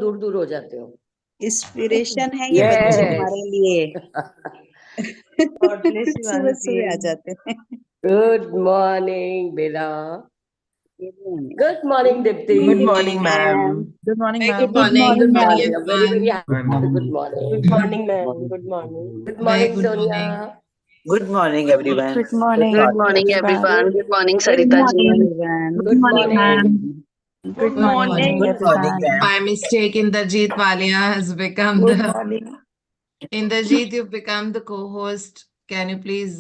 दूर दूर हो जाते हो। इंस्पिरेशन है ये बच्चे हमारे लिए। God bless you, सुबह सुबह आ Auntie. जाते हैं। गुड मॉर्निंग बेटा। Good morning Deepti. Good morning, ma'am. Good morning, Very ma'am. good morning. Good morning, very very everyone. Good morning. Good morning, ma'am. Good morning. Good Very morning good Sonia. morning. Good morning, everyone. Good morning. Good morning, everyone. Good morning, Sarita ji. everyone. Good morning. Good morning, Good morning, everyone. ma'am. By mistake, Inderjeet Walia has become Good the morning. Inderjeet. You've become the co-host. Can you please,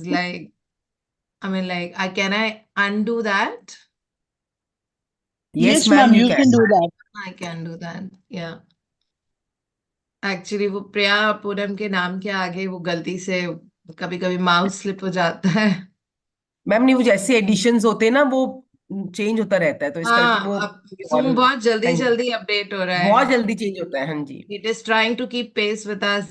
can I undo that? Yes, ma'am, you can. do that. I can do that. Yeah. Actually, वो प्रिया पूनम के नाम के आगे वो गलती से कभी कभी माउस स्लिप हो जाता है। मैम नहीं, वो जैसे एडिशंस होते हैं ना, वो चेंज होता रहता है, तो इस करके वो अब Zoom बहुत जल्दी हाँ जी, जल्दी अपडेट हो रहा है। बहुत जल्दी चेंज होता है। हाँ जी। It is trying to keep pace with us.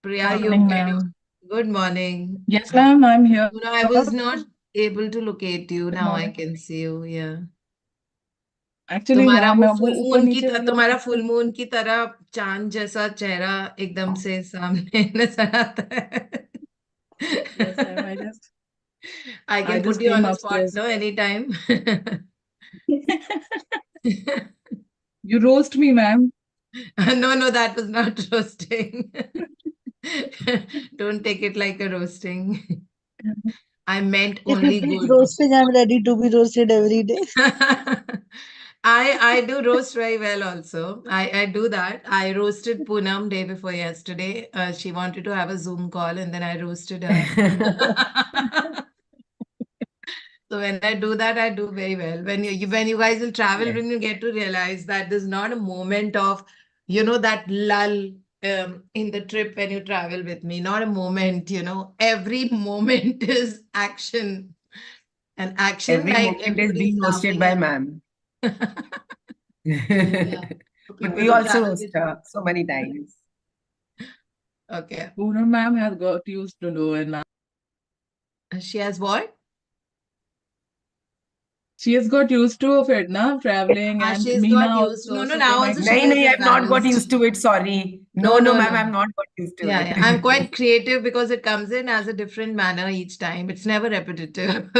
Priya, Good you morning, can you? ma'am. Good morning. Yes, ma'am, I'm here. You know, I was not able to locate you. Good Now I morning. can see you. Yeah. Actually तुम्हारा हाँ वो मैं full वो ऊपर moon की नीचे वाली तुम्हारा फुल मून की तरह चांद जैसा चेहरा एकदम से सामने नजर आता है। Yes, ma'am, I I can put just you on came the spot, upstairs. no, anytime. You roast me, ma'am. No, that was not roasting. Don't take it like a roasting. I meant only good. Roasting, I'm ready to be roasted every day. I do roast very well also. I do that. I roasted Poonam day before yesterday. She wanted to have a Zoom call and then I roasted her. So when I do that, I do very well. When you guys will travel, Yeah. when you get to realize that there's not a moment of, that lull in the trip when you travel with me. Not a moment, every moment is action. And action, Every like moment is everybody's being roasted laughing by at ma'am. Yeah. So But people we who also travel roast with her so many times. Okay. Poonam ma'am has got used to do it now. She has what? She has got used to of it now, traveling, and She's Meena got used. also No, now sitting also next she to No, me. gets I've not got embarrassed. used to it. Sorry. No, No, no, ma'am, no. I've not got used to it. Yeah, I'm quite creative because it comes in as a different manner each time. It's never repetitive.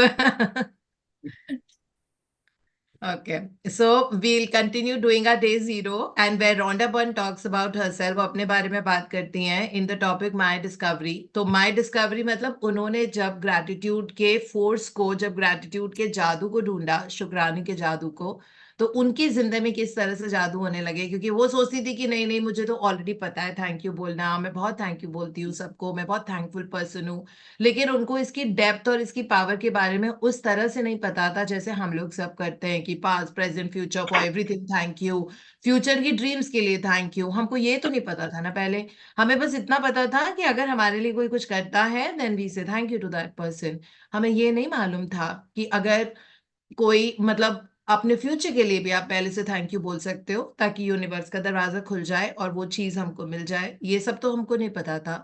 Okay, so we'll continue doing our day zero and where Rhonda Byrne talks about herself, वो अपने बारे में बात करती हैं in the topic My Discovery. तो My Discovery मतलब उन्होंने जब gratitude के force को, जब gratitude के जादू को ढूंढा, शुक्राने के जादू को, तो उनकी जिंदगी में किस तरह से जादू होने लगे, क्योंकि वो सोचती थी कि नहीं नहीं मुझे तो ऑलरेडी पता है थैंक यू बोलना, मैं बहुत थैंक यू बोलती हूँ सबको, मैं बहुत थैंकफुल पर्सन हूँ, लेकिन उनको इसकी डेप्थ और इसकी पावर के बारे में उस तरह से नहीं पता था जैसे हम लोग सब करते हैं कि past present future for everything thank you, future की ड्रीम्स के लिए थैंक यू। हमको ये तो नहीं पता था ना पहले, हमें बस इतना पता था कि अगर हमारे लिए कोई कुछ करता है then we say thank you to that person. हमें ये नहीं मालूम था कि अगर कोई मतलब अपने फ्यूचर के लिए भी आप पहले से थैंक यू बोल सकते हो ताकि यूनिवर्स का दरवाजा खुल जाए और वो चीज हमको मिल जाए। ये सब तो हमको नहीं पता था,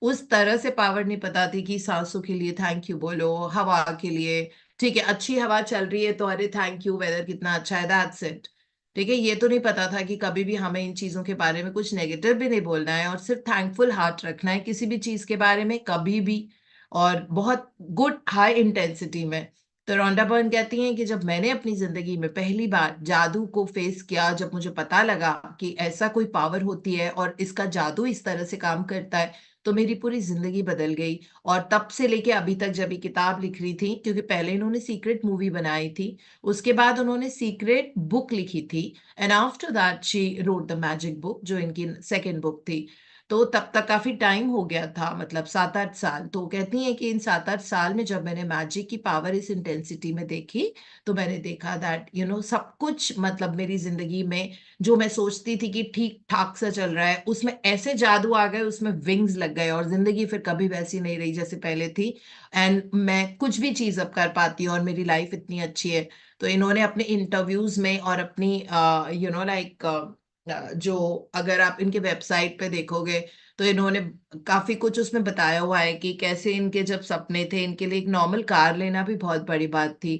उस तरह से पावर नहीं पता थी कि सांसों के लिए थैंक यू बोलो, हवा के लिए, ठीक है अच्छी हवा चल रही है तो अरे थैंक यू, वेदर कितना अच्छा है, दैट्स इट। ठीक है, ये तो नहीं पता था कि कभी भी हमें इन चीजों के बारे में कुछ नेगेटिव भी नहीं बोलना है और सिर्फ थैंकफुल हार्ट रखना है किसी भी चीज के बारे में कभी भी, और बहुत गुड हाई इंटेंसिटी में। तो रोंडा बर्न कहती हैं कि जब मैंने अपनी जिंदगी में पहली बार जादू को फेस किया, जब मुझे पता लगा कि ऐसा कोई पावर होती है और इसका जादू इस तरह से काम करता है, तो मेरी पूरी जिंदगी बदल गई। और तब से लेके अभी तक जब ये किताब लिख रही थी, क्योंकि पहले इन्होंने सीक्रेट मूवी बनाई थी, उसके बाद उन्होंने सीक्रेट बुक लिखी थी and after that she wrote the magic book जो इनकी सेकेंड बुक थी। तो तब तक काफी टाइम हो गया था, मतलब 7-8 साल। तो कहती हैं कि इन 7-8 साल में जब मैंने मैजिक की पावर इस इंटेंसिटी में देखी, तो मैंने देखा दैट सब कुछ मतलब मेरी जिंदगी में जो मैं सोचती थी कि ठीक ठाक सा चल रहा है, उसमें ऐसे जादू आ गए, उसमें विंग्स लग गए और जिंदगी फिर कभी वैसी नहीं रही जैसे पहले थी। एंड मैं कुछ भी चीज अब कर पाती हूँ और मेरी लाइफ इतनी अच्छी है। तो इन्होंने अपने इंटरव्यूज में और अपनी जो अगर आप इनके वेबसाइट पे देखोगे तो इन्होंने काफी कुछ उसमें बताया हुआ है कि कैसे इनके जब सपने थे, इनके लिए एक नॉर्मल कार लेना भी बहुत बड़ी बात थी।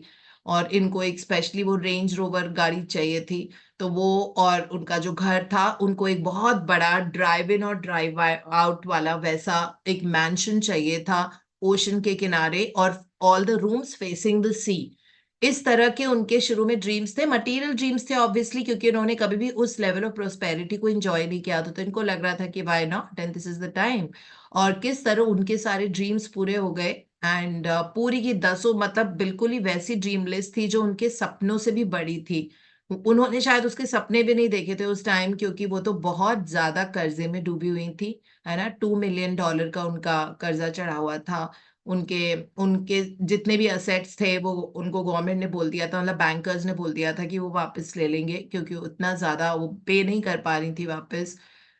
और इनको एक स्पेशली वो रेंज रोवर गाड़ी चाहिए थी, तो वो और उनका जो घर था उनको एक बहुत बड़ा ड्राइव इन और ड्राइव आउट वाला वैसा एक मैंशन चाहिए था ओशन के किनारे, और all the rooms facing the sea. इस तरह के उनके शुरू में ड्रीम्स थे, मटेरियल ड्रीम्स थे ऑब्वियसली, क्योंकि उन्होंने कभी भी उस लेवल ऑफ प्रोस्पेरिटी को एंजॉय नहीं किया था, तो इनको लग रहा था कि why not and this is the time. और किस तरह उनके सारे ड्रीम्स पूरे हो गए, एंड पूरी की दसों मतलब बिल्कुल ही वैसी ड्रीम लिस्ट थी जो उनके सपनों से भी बड़ी थी। उन्होंने शायद उसके सपने भी नहीं देखे थे उस टाइम, क्योंकि वो तो बहुत ज्यादा कर्जे में डूबी हुई थी, है ना। $2 million का उनका कर्जा चढ़ा हुआ था। उनके उनके जितने भी असेट्स थे वो उनको गवर्नमेंट ने बोल दिया था, मतलब बैंकर्स ने बोल दिया था कि वो वापस ले लेंगे, क्योंकि उतना ज्यादा वो पे नहीं कर पा रही थी वापस।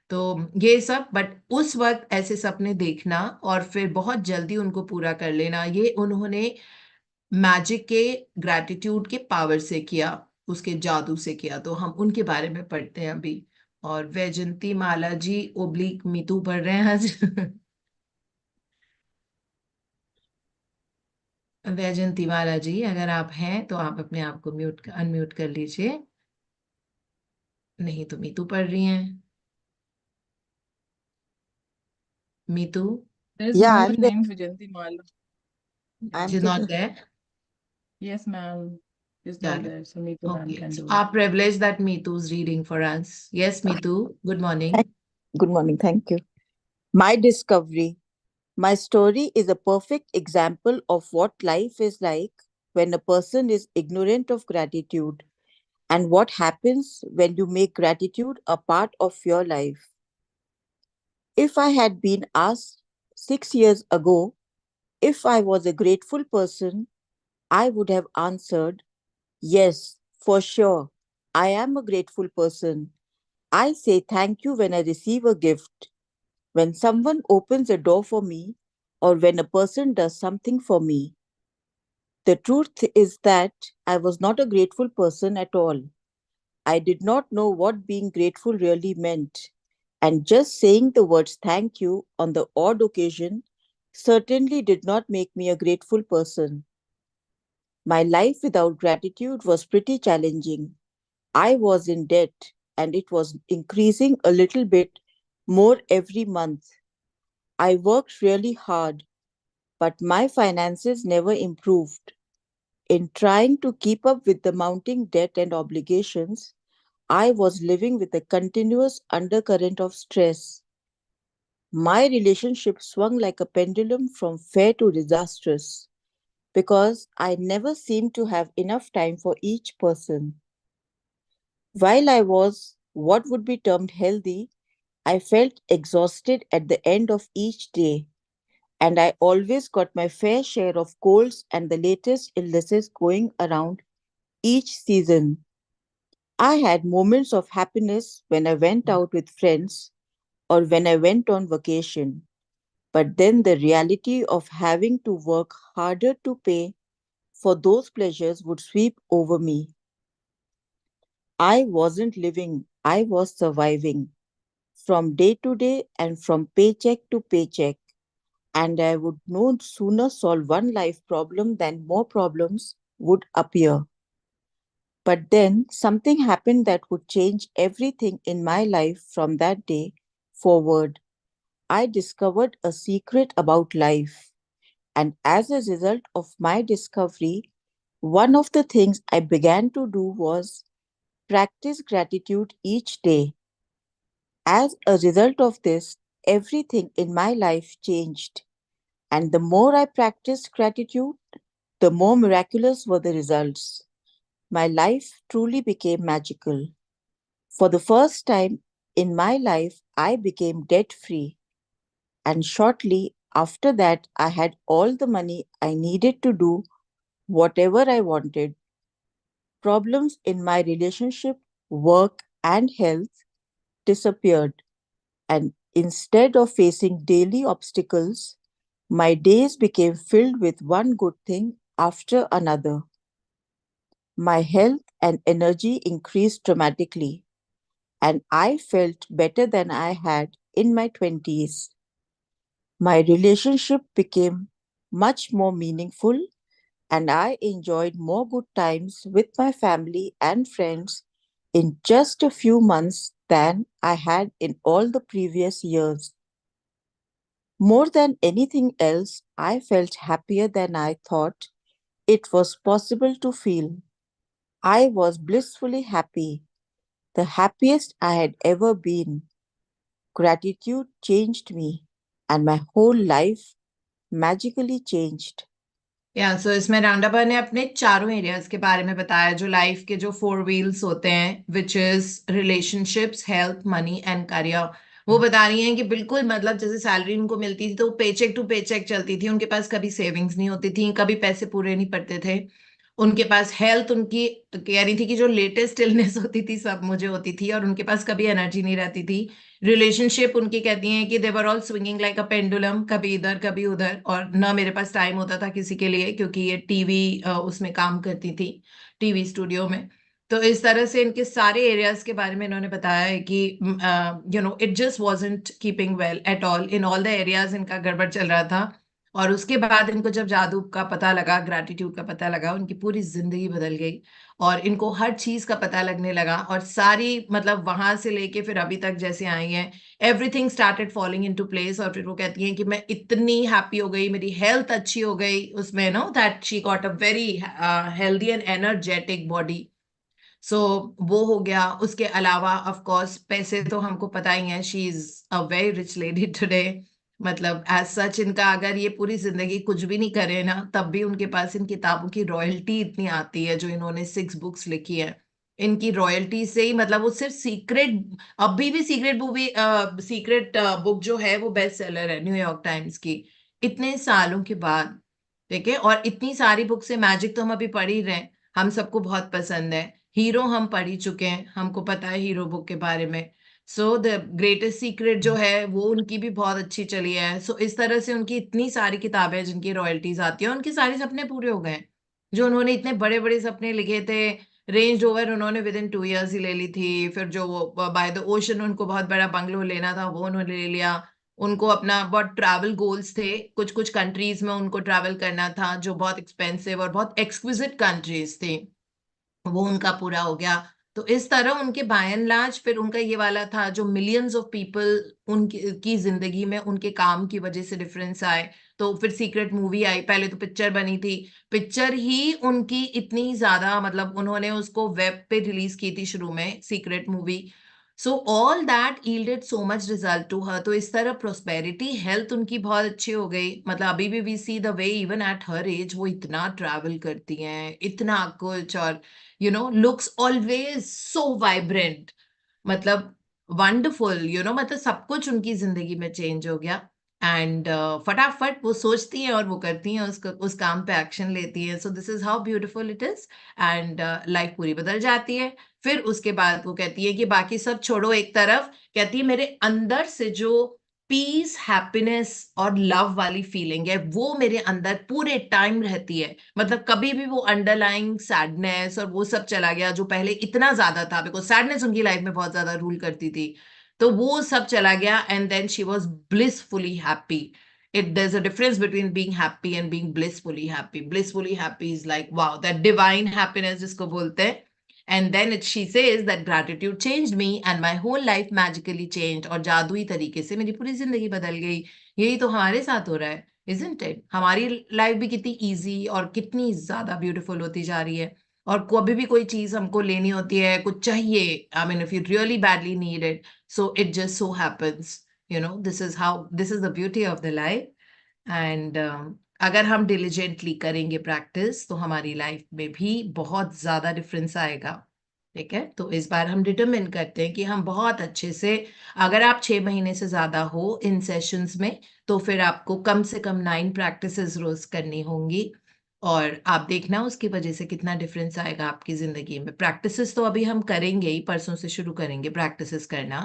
तो ये सब, बट उस वक्त ऐसे सपने देखना और फिर बहुत जल्दी उनको पूरा कर लेना, ये उन्होंने मैजिक के ग्रैटिट्यूड के पावर से किया, उसके जादू से किया। तो हम उनके बारे में पढ़ते हैं अभी। और वैजंती माला जी ओब्लिक मीतू पढ़ रहे हैं आज। वैजंती माला जी, अगर आप हैं तो आप अपने आप को अनम्यूट कर लीजिए, नहीं तो मीतू पढ़ रही हैं। Meetu There is Yeah, no I'm one there. named Vijanti Mala. I'm she's not there. there. Yes, ma'am. She's not Chalo. there. So Neetu ma'am Okay, can so do it. our privilege that Meetu's reading for us. Yes, Meetu, good morning. Thank- Good morning. Thank you. My discovery. My story is a perfect example of what life is like when a person is ignorant of gratitude and what happens when you make gratitude a part of your life. If I had been asked 6 years ago if I was a grateful person, I would have answered, yes, for sure. I am a grateful person. I say thank you when I receive a gift, when someone opens a door for me, or when a person does something for me. The truth is that I was not a grateful person at all. I did not know what being grateful really meant. And just saying the words thank you on the odd occasion certainly did not make me a grateful person. My life without gratitude was pretty challenging. I was in debt and it was increasing a little bit more every month. I worked really hard, but my finances never improved. In trying to keep up with the mounting debt and obligations, I was living with a continuous undercurrent of stress. My relationship swung like a pendulum from fair to disastrous because I never seemed to have enough time for each person. While I was what would be termed healthy, I felt exhausted at the end of each day, and I always got my fair share of colds and the latest illnesses going around each season. I had moments of happiness when I went out with friends or when I went on vacation, but then the reality of having to work harder to pay for those pleasures would sweep over me. I wasn't living, I was surviving from day to day and from paycheck to paycheck. And I would no sooner solve one life problem than more problems would appear. But then something happened that would change everything in my life from that day forward. I discovered a secret about life. And as a result of my discovery, one of the things I began to do was practice gratitude each day. As a result of this, everything in my life changed. And the more I practiced gratitude, the more miraculous were the results. My life truly became magical. For the first time in my life, I became debt free. And shortly after that, I had all the money I needed to do whatever I wanted. Problems in my relationship, work, and health disappeared. And instead of facing daily obstacles, my days became filled with one good thing after another. My health and energy increased dramatically, and I felt better than I had in my 20s. My relationship became much more meaningful and I enjoyed more good times with my family and friends in just a few months than I had in all the previous years. More than anything else, I felt happier than I thought it was possible to feel. I was blissfully happy, the happiest I had ever been. Gratitude changed me, and my whole life magically changed. सो इसमें राउंडाबा ने अपने चारों areas के बारे में बताया जो life के जो 4 व्हील्स होते हैं, which is relationships, health, money and career. वो बता रही हैं कि बिल्कुल मतलब जैसे सैलरी उनको मिलती थी तो पेचेक टू पेचेक चलती थी, उनके पास कभी सेविंग्स नहीं होती थी, कभी पैसे पूरे नहीं पड़ते थे। उनके पास हेल्थ, उनकी कह रही थी कि जो लेटेस्ट इलनेस होती थी सब मुझे होती थी और उनके पास कभी एनर्जी नहीं रहती थी। रिलेशनशिप उनकी कहती हैं कि they were all swinging like a pendulum, कभी इधर कभी उधर, और ना मेरे पास टाइम होता था किसी के लिए क्योंकि ये टीवी उसमें काम करती थी, टीवी स्टूडियो में। तो इस तरह से इनके सारे एरियाज के बारे में इन्होंने बताया है कि it just wasn't keeping well at all, in all the areas इनका गड़बड़ चल रहा था। और उसके बाद इनको जब जादू का पता लगा, ग्रैटिट्यूड का पता लगा, उनकी पूरी जिंदगी बदल गई और इनको हर चीज का पता लगने लगा और सारी मतलब वहां से लेके फिर अभी तक जैसे आई हैं, everything started falling into place. और फिर वो कहती हैं कि मैं इतनी हैप्पी हो गई, मेरी हेल्थ अच्छी हो गई, उसमें know that she got a very healthy and energetic body. So वो हो गया। उसके अलावा ऑफ कोर्स पैसे तो हमको पता ही है, she is a very rich lady today. मतलब एज सच इनका अगर ये पूरी जिंदगी कुछ भी नहीं करे ना तब भी उनके पास इन किताबों की रॉयल्टी इतनी आती है, जो इन्होंने 6 बुक्स लिखी है इनकी रॉयल्टी से ही। मतलब वो सिर्फ सीक्रेट, अभी भी सीक्रेट मूवी, सीक्रेट बुक जो है वो बेस्ट सेलर है न्यूयॉर्क टाइम्स की, इतने सालों के बाद। ठीक है, और इतनी सारी बुक से मैजिक तो हम अभी पढ़ ही रहे हैं, हम सबको बहुत पसंद है। हीरो हम पढ़ ही चुके हैं, हमको पता है हीरो बुक के बारे में। सो द ग्रेटेस्ट सीक्रेट जो है वो उनकी भी बहुत अच्छी चली है। सो इस तरह से उनकी इतनी सारी किताबें जिनकी रॉयल्टीज आती है, उनके सारे सपने पूरे हो गए हैं। जो उन्होंने इतने बड़े बड़े सपने लिखे थे, रेंज रोवर उन्होंने विद इन 2 इयर्स ही ले ली थी, फिर जो बाय द ओशन उनको बहुत बड़ा बंगलो लेना था वो उन्होंने ले लिया। उनको अपना बहुत ट्रैवल गोल्स थे, कुछ कुछ कंट्रीज में उनको ट्रैवल करना था जो बहुत एक्सपेंसिव और बहुत एक्सक्विजिट कंट्रीज थी, वो उनका पूरा हो गया। तो इस तरह उनके बाय एंड लार्ज फिर उनका ये वाला था जो मिलियंस ऑफ पीपल उनकी की जिंदगी में उनके काम की वजह से डिफरेंस आए। तो फिर सीक्रेट मूवी आई, पहले तो पिक्चर बनी थी, पिक्चर ही उनकी इतनी ज्यादा मतलब उन्होंने उसको वेब पे रिलीज की थी शुरू में, secret movie. So all that yielded so much result to her। तो इस तरह प्रोस्पेरिटी, हेल्थ उनकी बहुत अच्छी हो गई। मतलब अभी भी we see the way even at her age वो इतना ट्रैवल करती हैं, इतना कुछ, और लुक्स ऑलवेज सो वाइब्रेंट, मतलब वंडरफुल, मतलब सब कुछ उनकी जिंदगी में चेंज हो गया। एंड फटाफट वो सोचती हैं और वो करती हैं, उस काम पे एक्शन लेती हैं। सो this is how beautiful it is. And life पूरी बदल जाती है। फिर उसके बाद वो कहती है कि बाकी सब छोड़ो एक तरफ, कहती है मेरे अंदर से जो पीस, हैप्पीनेस और लव वाली फीलिंग है वो मेरे अंदर पूरे टाइम रहती है। मतलब कभी भी वो अंडरलाइंग सैडनेस और वो सब चला गया जो पहले इतना ज्यादा था, बिकॉज सैडनेस उनकी लाइफ में बहुत ज्यादा रूल करती थी, तो वो सब चला गया and then she was blissfully happy. There's a difference between being happy and being blissfully happy. Blissfully happy is like wow, that divine happiness जिसको बोलते हैं। And then she says that gratitude changed me and my whole life magically changed। और जादुई तरीके से मेरी पूरी जिंदगी बदल गई। यही तो हमारे साथ हो रहा है, isn't it? हमारी लाइफ भी कितनी इजी और कितनी ज्यादा ब्यूटीफुल होती जा रही है। और कभी भी कोई चीज हमको लेनी होती है, कुछ चाहिए, I mean if you really badly need it, so it just so happens. This is the beauty of the life. And अगर हम डिलिजेंटली करेंगे प्रैक्टिस तो हमारी लाइफ में भी बहुत ज्यादा डिफरेंस आएगा। ठीक है, तो इस बार हम डिटरमिन करते हैं कि हम बहुत अच्छे से, अगर आप 6 महीने से ज्यादा हो इन सेशंस में तो फिर आपको कम से कम 9 प्रैक्टिसेस रोज करनी होंगी। और आप देखना उसकी वजह से कितना डिफरेंस आएगा आपकी जिंदगी में। प्रैक्टिसेस तो अभी हम करेंगे ही, परसों से शुरू करेंगे प्रैक्टिसेस करना,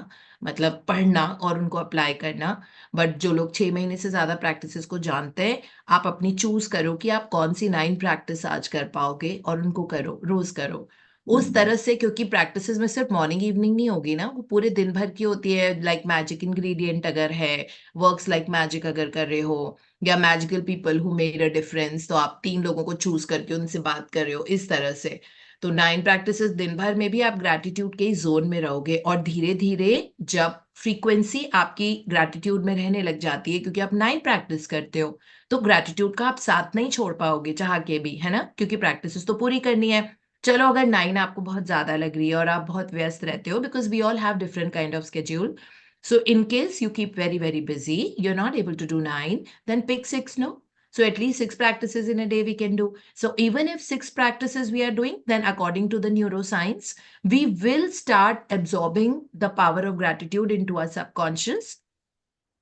मतलब पढ़ना और उनको अप्लाई करना। बट जो लोग 6 महीने से ज्यादा प्रैक्टिसेस को जानते हैं, आप अपनी चूज करो कि आप कौन सी 9 प्रैक्टिस आज कर पाओगे और उनको करो, रोज करो। उस तरह से, क्योंकि प्रैक्टिसेस में सिर्फ मॉर्निंग इवनिंग नहीं होगी ना, वो पूरे दिन भर की होती है। लाइक मैजिक इंग्रेडिएंट अगर है, वर्क्स लाइक मैजिक अगर कर रहे हो, या magical people who made a difference, तो आप 3 लोगों को चूज करके उनसे बात कर रहे हो, इस तरह से। तो 9 प्रैक्टिसेस दिन भर में भी आप ग्रैटिट्यूड के जोन में रहोगे, और धीरे धीरे जब फ्रीक्वेंसी आपकी ग्रैटिट्यूड में रहने लग जाती है, क्योंकि आप 9 प्रैक्टिस करते हो, तो ग्रैटिट्यूड का आप साथ नहीं छोड़ पाओगे चाह के भी, है ना, क्योंकि प्रैक्टिसेस तो पूरी करनी है। चलो अगर 9 आपको बहुत ज्यादा लग रही है और आप बहुत व्यस्त रहते हो, because we all have different kind of schedule, so in case you keep very very busy, you're not able to do 9, then pick 6, no? So at least 6 practices in a day we can do. So even if 6 practices we are doing, then according to the neuroscience, we will start absorbing the power of gratitude into our subconscious,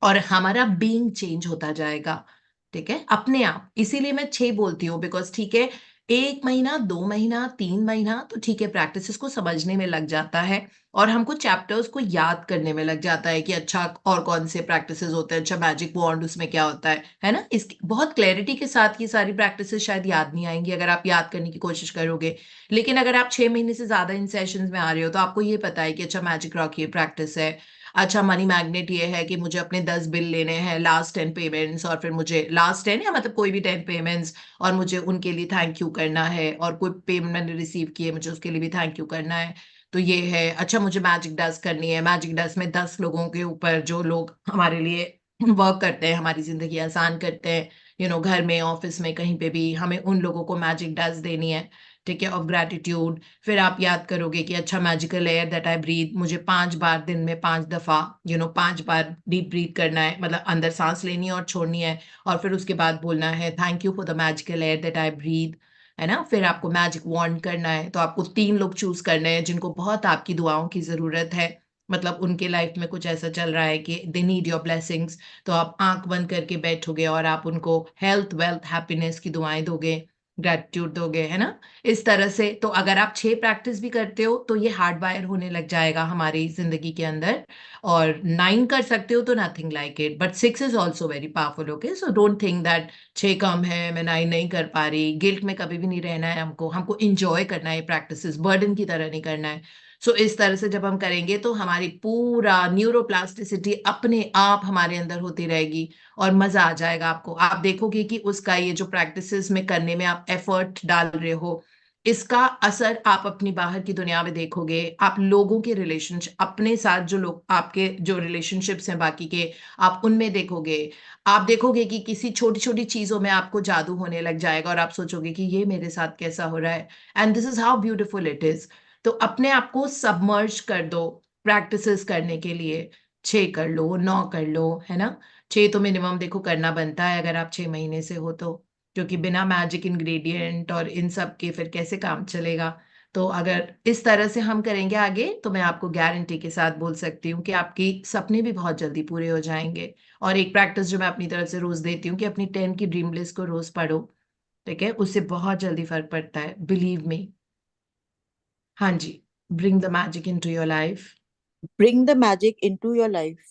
और हमारा being change होता जाएगा। ठीक है, अपने आप। इसीलिए मैं 6 बोलती हूँ, बिकॉज ठीक है, 1 महीना, 2 महीना, 3 महीना तो ठीक है, प्रैक्टिसेस को समझने में लग जाता है, और हमको चैप्टर्स को याद करने में लग जाता है कि अच्छा और कौन से प्रैक्टिसेस होते हैं, अच्छा मैजिक वॉन्ड उसमें क्या होता है ना। इसकी बहुत क्लैरिटी के साथ ये सारी प्रैक्टिसेस शायद याद नहीं आएंगी अगर आप याद करने की कोशिश करोगे। लेकिन अगर आप 6 महीने से ज्यादा इन सेशंस में आ रहे हो, तो आपको ये पता है कि अच्छा मैजिक रॉक ये प्रैक्टिस है, अच्छा मनी मैग्नेट ये है कि मुझे अपने 10 बिल लेने हैं, लास्ट 10 पेमेंट्स, और फिर मुझे लास्ट 10 या मतलब कोई भी 10 पेमेंट्स, और मुझे उनके लिए थैंक यू करना है, और कोई पेमेंट मैंने रिसीव की है, मुझे उसके लिए भी थैंक यू करना है। तो ये है। अच्छा मुझे मैजिक डस्ट करनी है, मैजिक डस्ट में 10 लोगों के ऊपर, जो लोग हमारे लिए वर्क करते हैं, हमारी जिंदगी आसान करते हैं, घर में, ऑफिस में, कहीं पे भी, हमें उन लोगों को मैजिक डस्ट देनी है। ठीक है, ऑफ ग्रैटिट्यूड। फिर आप याद करोगे कि अच्छा magical air that I breathe, मुझे 5 बार दिन में 5 दफा 5 बार डीप ब्रीथ करना है, मतलब अंदर सांस लेनी है और छोड़नी है, और फिर उसके बाद बोलना है thank you for the magical air that I breathe, है ना। फिर आपको मैजिक वॉन्ड करना है, तो आपको 3 लोग चूज करने हैं जिनको बहुत आपकी दुआओं की जरूरत है, मतलब उनके लाइफ में कुछ ऐसा चल रहा है कि दे नीड योर ब्लेसिंग्स। तो आप आंख बंद करके बैठोगे और आप उनको हेल्थ, वेल्थ, हैप्पीनेस की दुआएं दोगे, ग्रेटिट्यूड दोगे, है ना, इस तरह से। तो अगर आप 6 प्रैक्टिस भी करते हो, तो ये हार्ड वायर होने लग जाएगा हमारी जिंदगी के अंदर। और 9 कर सकते हो तो nothing like it, but 6 is also very powerful. Okay, so don't think that 6 कम है, मैं 9 नहीं कर पा रही। गिल्ट में कभी भी नहीं रहना है हमको, हमको इंजॉय करना है प्रैक्टिसेस, बर्डन की तरह नहीं करना है। सो इस तरह से जब हम करेंगे, तो हमारी पूरा न्यूरोप्लास्टिसिटी अपने आप हमारे अंदर होती रहेगी, और मजा आ जाएगा आपको। आप देखोगे कि उसका ये जो प्रैक्टिसेस में करने में आप एफर्ट डाल रहे हो, इसका असर आप अपनी बाहर की दुनिया में देखोगे। आप लोगों के रिलेशनशिप, अपने साथ जो लोग आपके जो रिलेशनशिप्स हैं बाकी के, आप उनमें देखोगे। आप देखोगे कि किसी छोटी छोटी चीजों में आपको जादू होने लग जाएगा, और आप सोचोगे कि ये मेरे साथ कैसा हो रहा है, and this is how beautiful it is. तो अपने आप को सबमर्ज कर दो प्रैक्टिसेस करने के लिए। 6 कर लो, 9 कर लो, है ना। 6 तो मिनिमम देखो करना बनता है अगर आप 6 महीने से हो तो, क्योंकि बिना मैजिक इंग्रेडिएंट और इन सब के फिर कैसे काम चलेगा। तो अगर इस तरह से हम करेंगे आगे, तो मैं आपको गारंटी के साथ बोल सकती हूँ कि आपकी सपने भी बहुत जल्दी पूरे हो जाएंगे। और एक प्रैक्टिस जो मैं अपनी तरफ से रोज देती हूँ कि अपनी 10 की ड्रीम लिस्ट को रोज पढ़ो। ठीक है, उससे बहुत जल्दी फर्क पड़ता है, बिलीव मी। हाँ जी, bring the magic into your life. Bring the magic into your life.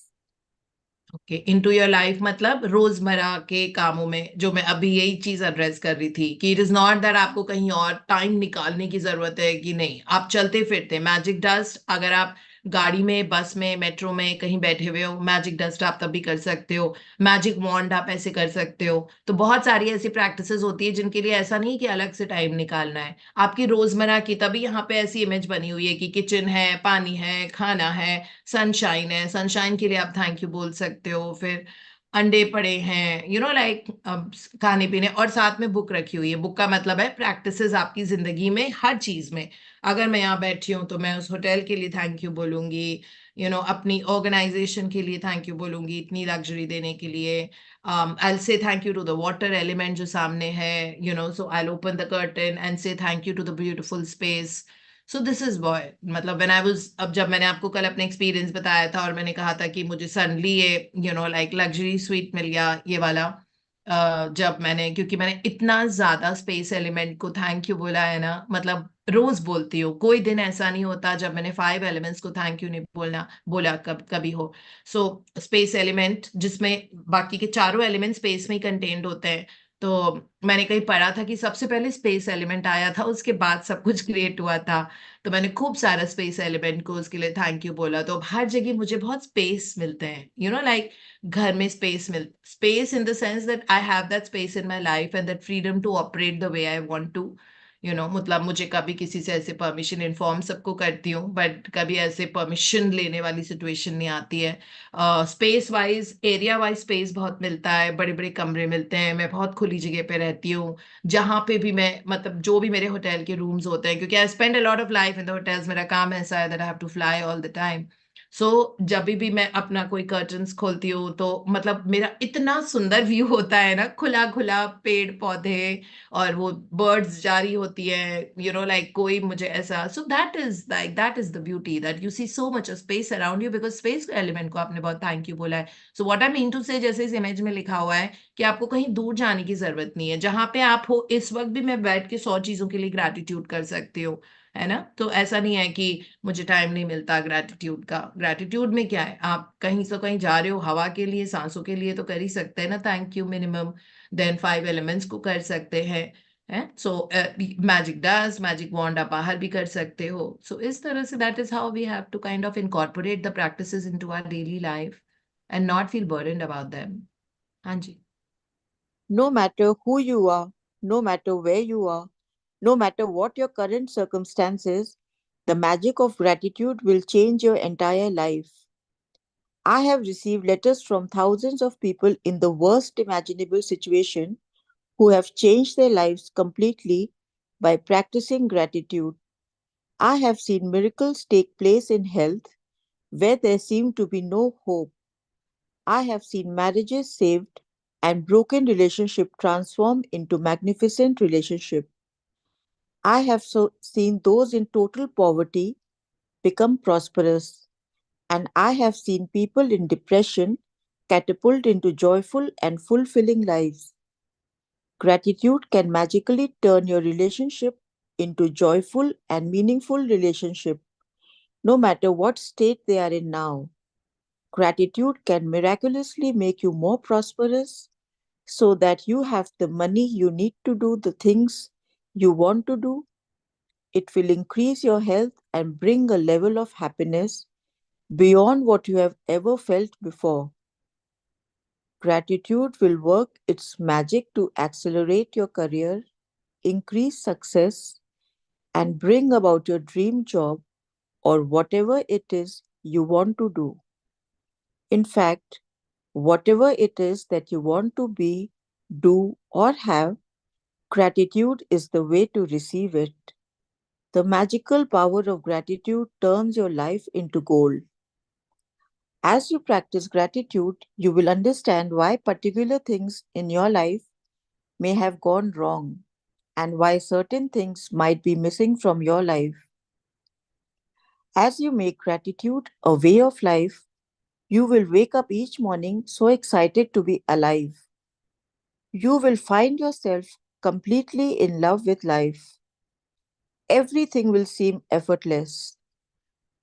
Okay, into your life मतलब रोजमर्रा के कामों में, जो मैं अभी यही चीज एड्रेस कर रही थी कि इट इज नॉट दैट आपको कहीं और टाइम निकालने की जरूरत है कि नहीं, आप चलते फिरते मैजिक डस्ट, अगर आप गाड़ी में, बस में, मेट्रो में कहीं बैठे हुए हो, मैजिक डस्ट आप तब भी कर सकते हो। मैजिक वॉन्ड आप ऐसे कर सकते हो। तो बहुत सारी ऐसी प्रैक्टिसेस होती है जिनके लिए ऐसा नहीं कि अलग से टाइम निकालना है, आपकी रोजमर्रा की। तभी यहाँ पे ऐसी इमेज बनी हुई है कि किचन है, पानी है, खाना है, सनशाइन है, सनशाइन के लिए आप थैंक यू बोल सकते हो। फिर अंडे पड़े हैं, लाइक खाने पीने, और साथ में बुक रखी हुई है। बुक का मतलब है प्रैक्टिसेस आपकी जिंदगी में हर चीज में। अगर मैं यहाँ बैठी हूँ तो मैं उस होटल के लिए थैंक यू बोलूंगी, अपनी ऑर्गेनाइजेशन के लिए थैंक यू बोलूंगी, इतनी लग्जरी देने के लिए। I say thank you to the water element जो सामने है, so I open the curtain and say thank you to the beautiful space. So this is boy, मतलब व्हेन आई वाज, अब जब मैंने आपको कल अपने एक्सपीरियंस बताया था और मैंने कहा था कि मुझे सडनली ये लाइक लग्जरी स्वीट मिल गया ये वाला, जब मैंने, क्योंकि मैंने इतना ज्यादा स्पेस एलिमेंट को थैंक यू बोला है ना, मतलब रोज बोलती हूँ, कोई दिन ऐसा नहीं होता जब मैंने 5 एलिमेंट्स को थैंक यू नहीं बोला कभी हो। सो स्पेस एलिमेंट, जिसमें बाकी के चारों एलिमेंट स्पेस में ही कंटेन्ड होते हैं, तो मैंने कहीं पढ़ा था कि सबसे पहले स्पेस एलिमेंट आया था, उसके बाद सब कुछ क्रिएट हुआ था। तो मैंने खूब सारा स्पेस एलिमेंट को उसके लिए थैंक यू बोला। तो अब हर जगह मुझे बहुत स्पेस मिलते हैं, लाइक घर में space in the sense that I have that space in my life and that freedom to operate the way I want to. मतलब मुझे कभी किसी से ऐसे परमिशन इन्फॉर्म सबको करती हूँ, बट कभी ऐसे परमिशन लेने वाली सिचुएशन नहीं आती है। Space wise, area wise space बहुत मिलता है, बड़े बड़े कमरे मिलते हैं, मैं बहुत खुली जगह पे रहती हूँ। जहाँ पे भी मैं, मतलब जो भी मेरे होटल के रूम्स होते हैं, क्योंकि I spend a lot of life in the hotels, मेरा काम ऐसा है that I have to fly all the time. So जब भी मैं अपना कोई कर्टन्स खोलती हूँ तो मतलब मेरा इतना सुंदर व्यू होता है ना, खुला खुला पेड़ पौधे, और वो बर्ड्स जारी होती है, लाइक कोई मुझे ऐसा, so that is the beauty, that you see so much space around you, because space element को आपने बहुत थैंक यू बोला है। So what I mean to say, जैसे इस इमेज में लिखा हुआ है कि आपको कहीं दूर जाने की जरूरत नहीं है, जहां पे आप हो इस वक्त भी मैं बैठ के 100 चीजों के लिए ग्रैटिट्यूड कर सकती हूँ, है ना। तो ऐसा नहीं है कि मुझे टाइम नहीं मिलता ग्रैटिट्यूड का। ग्रैटिट्यूड में क्या है, आप कहीं से कहीं जा रहे हो, हवा के लिए, सांसों के लिए तो कर ही सकते हैं ना thank you minimum. Then 5 elements को कर सकते हैं, है। So magic dust, magic wand आप बाहर भी कर सकते हो। सो इस तरह से that is how we have to kind of incorporate the practices into our daily life and not feel burdened about them. हाँ जी। No matter who you are, no matter where you are, no matter what your current circumstances, the magic of gratitude will change your entire life. I have received letters from thousands of people in the worst imaginable situation who have changed their lives completely by practicing gratitude. I have seen miracles take place in health where there seemed to be no hope. I have seen marriages saved and broken relationships transformed into magnificent relationships. I have seen those in total poverty become prosperous, and I have seen people in depression catapult into joyful and fulfilling lives. Gratitude can magically turn your relationship into joyful and meaningful relationship, no matter what state they are in now. Gratitude can miraculously make you more prosperous so that you have the money you need to do the things you want to do. It will increase your health and bring a level of happiness beyond what you have ever felt before. Gratitude will work its magic to accelerate your career, increase success, and bring about your dream job or whatever it is you want to do. In fact, whatever it is that you want to be, do, or have, gratitude is the way to receive it. The magical power of gratitude turns your life into gold. As you practice gratitude, you will understand why particular things in your life may have gone wrong and why certain things might be missing from your life. As you make gratitude a way of life, you will wake up each morning so excited to be alive. You will find yourself completely in love with life. Everything will seem effortless.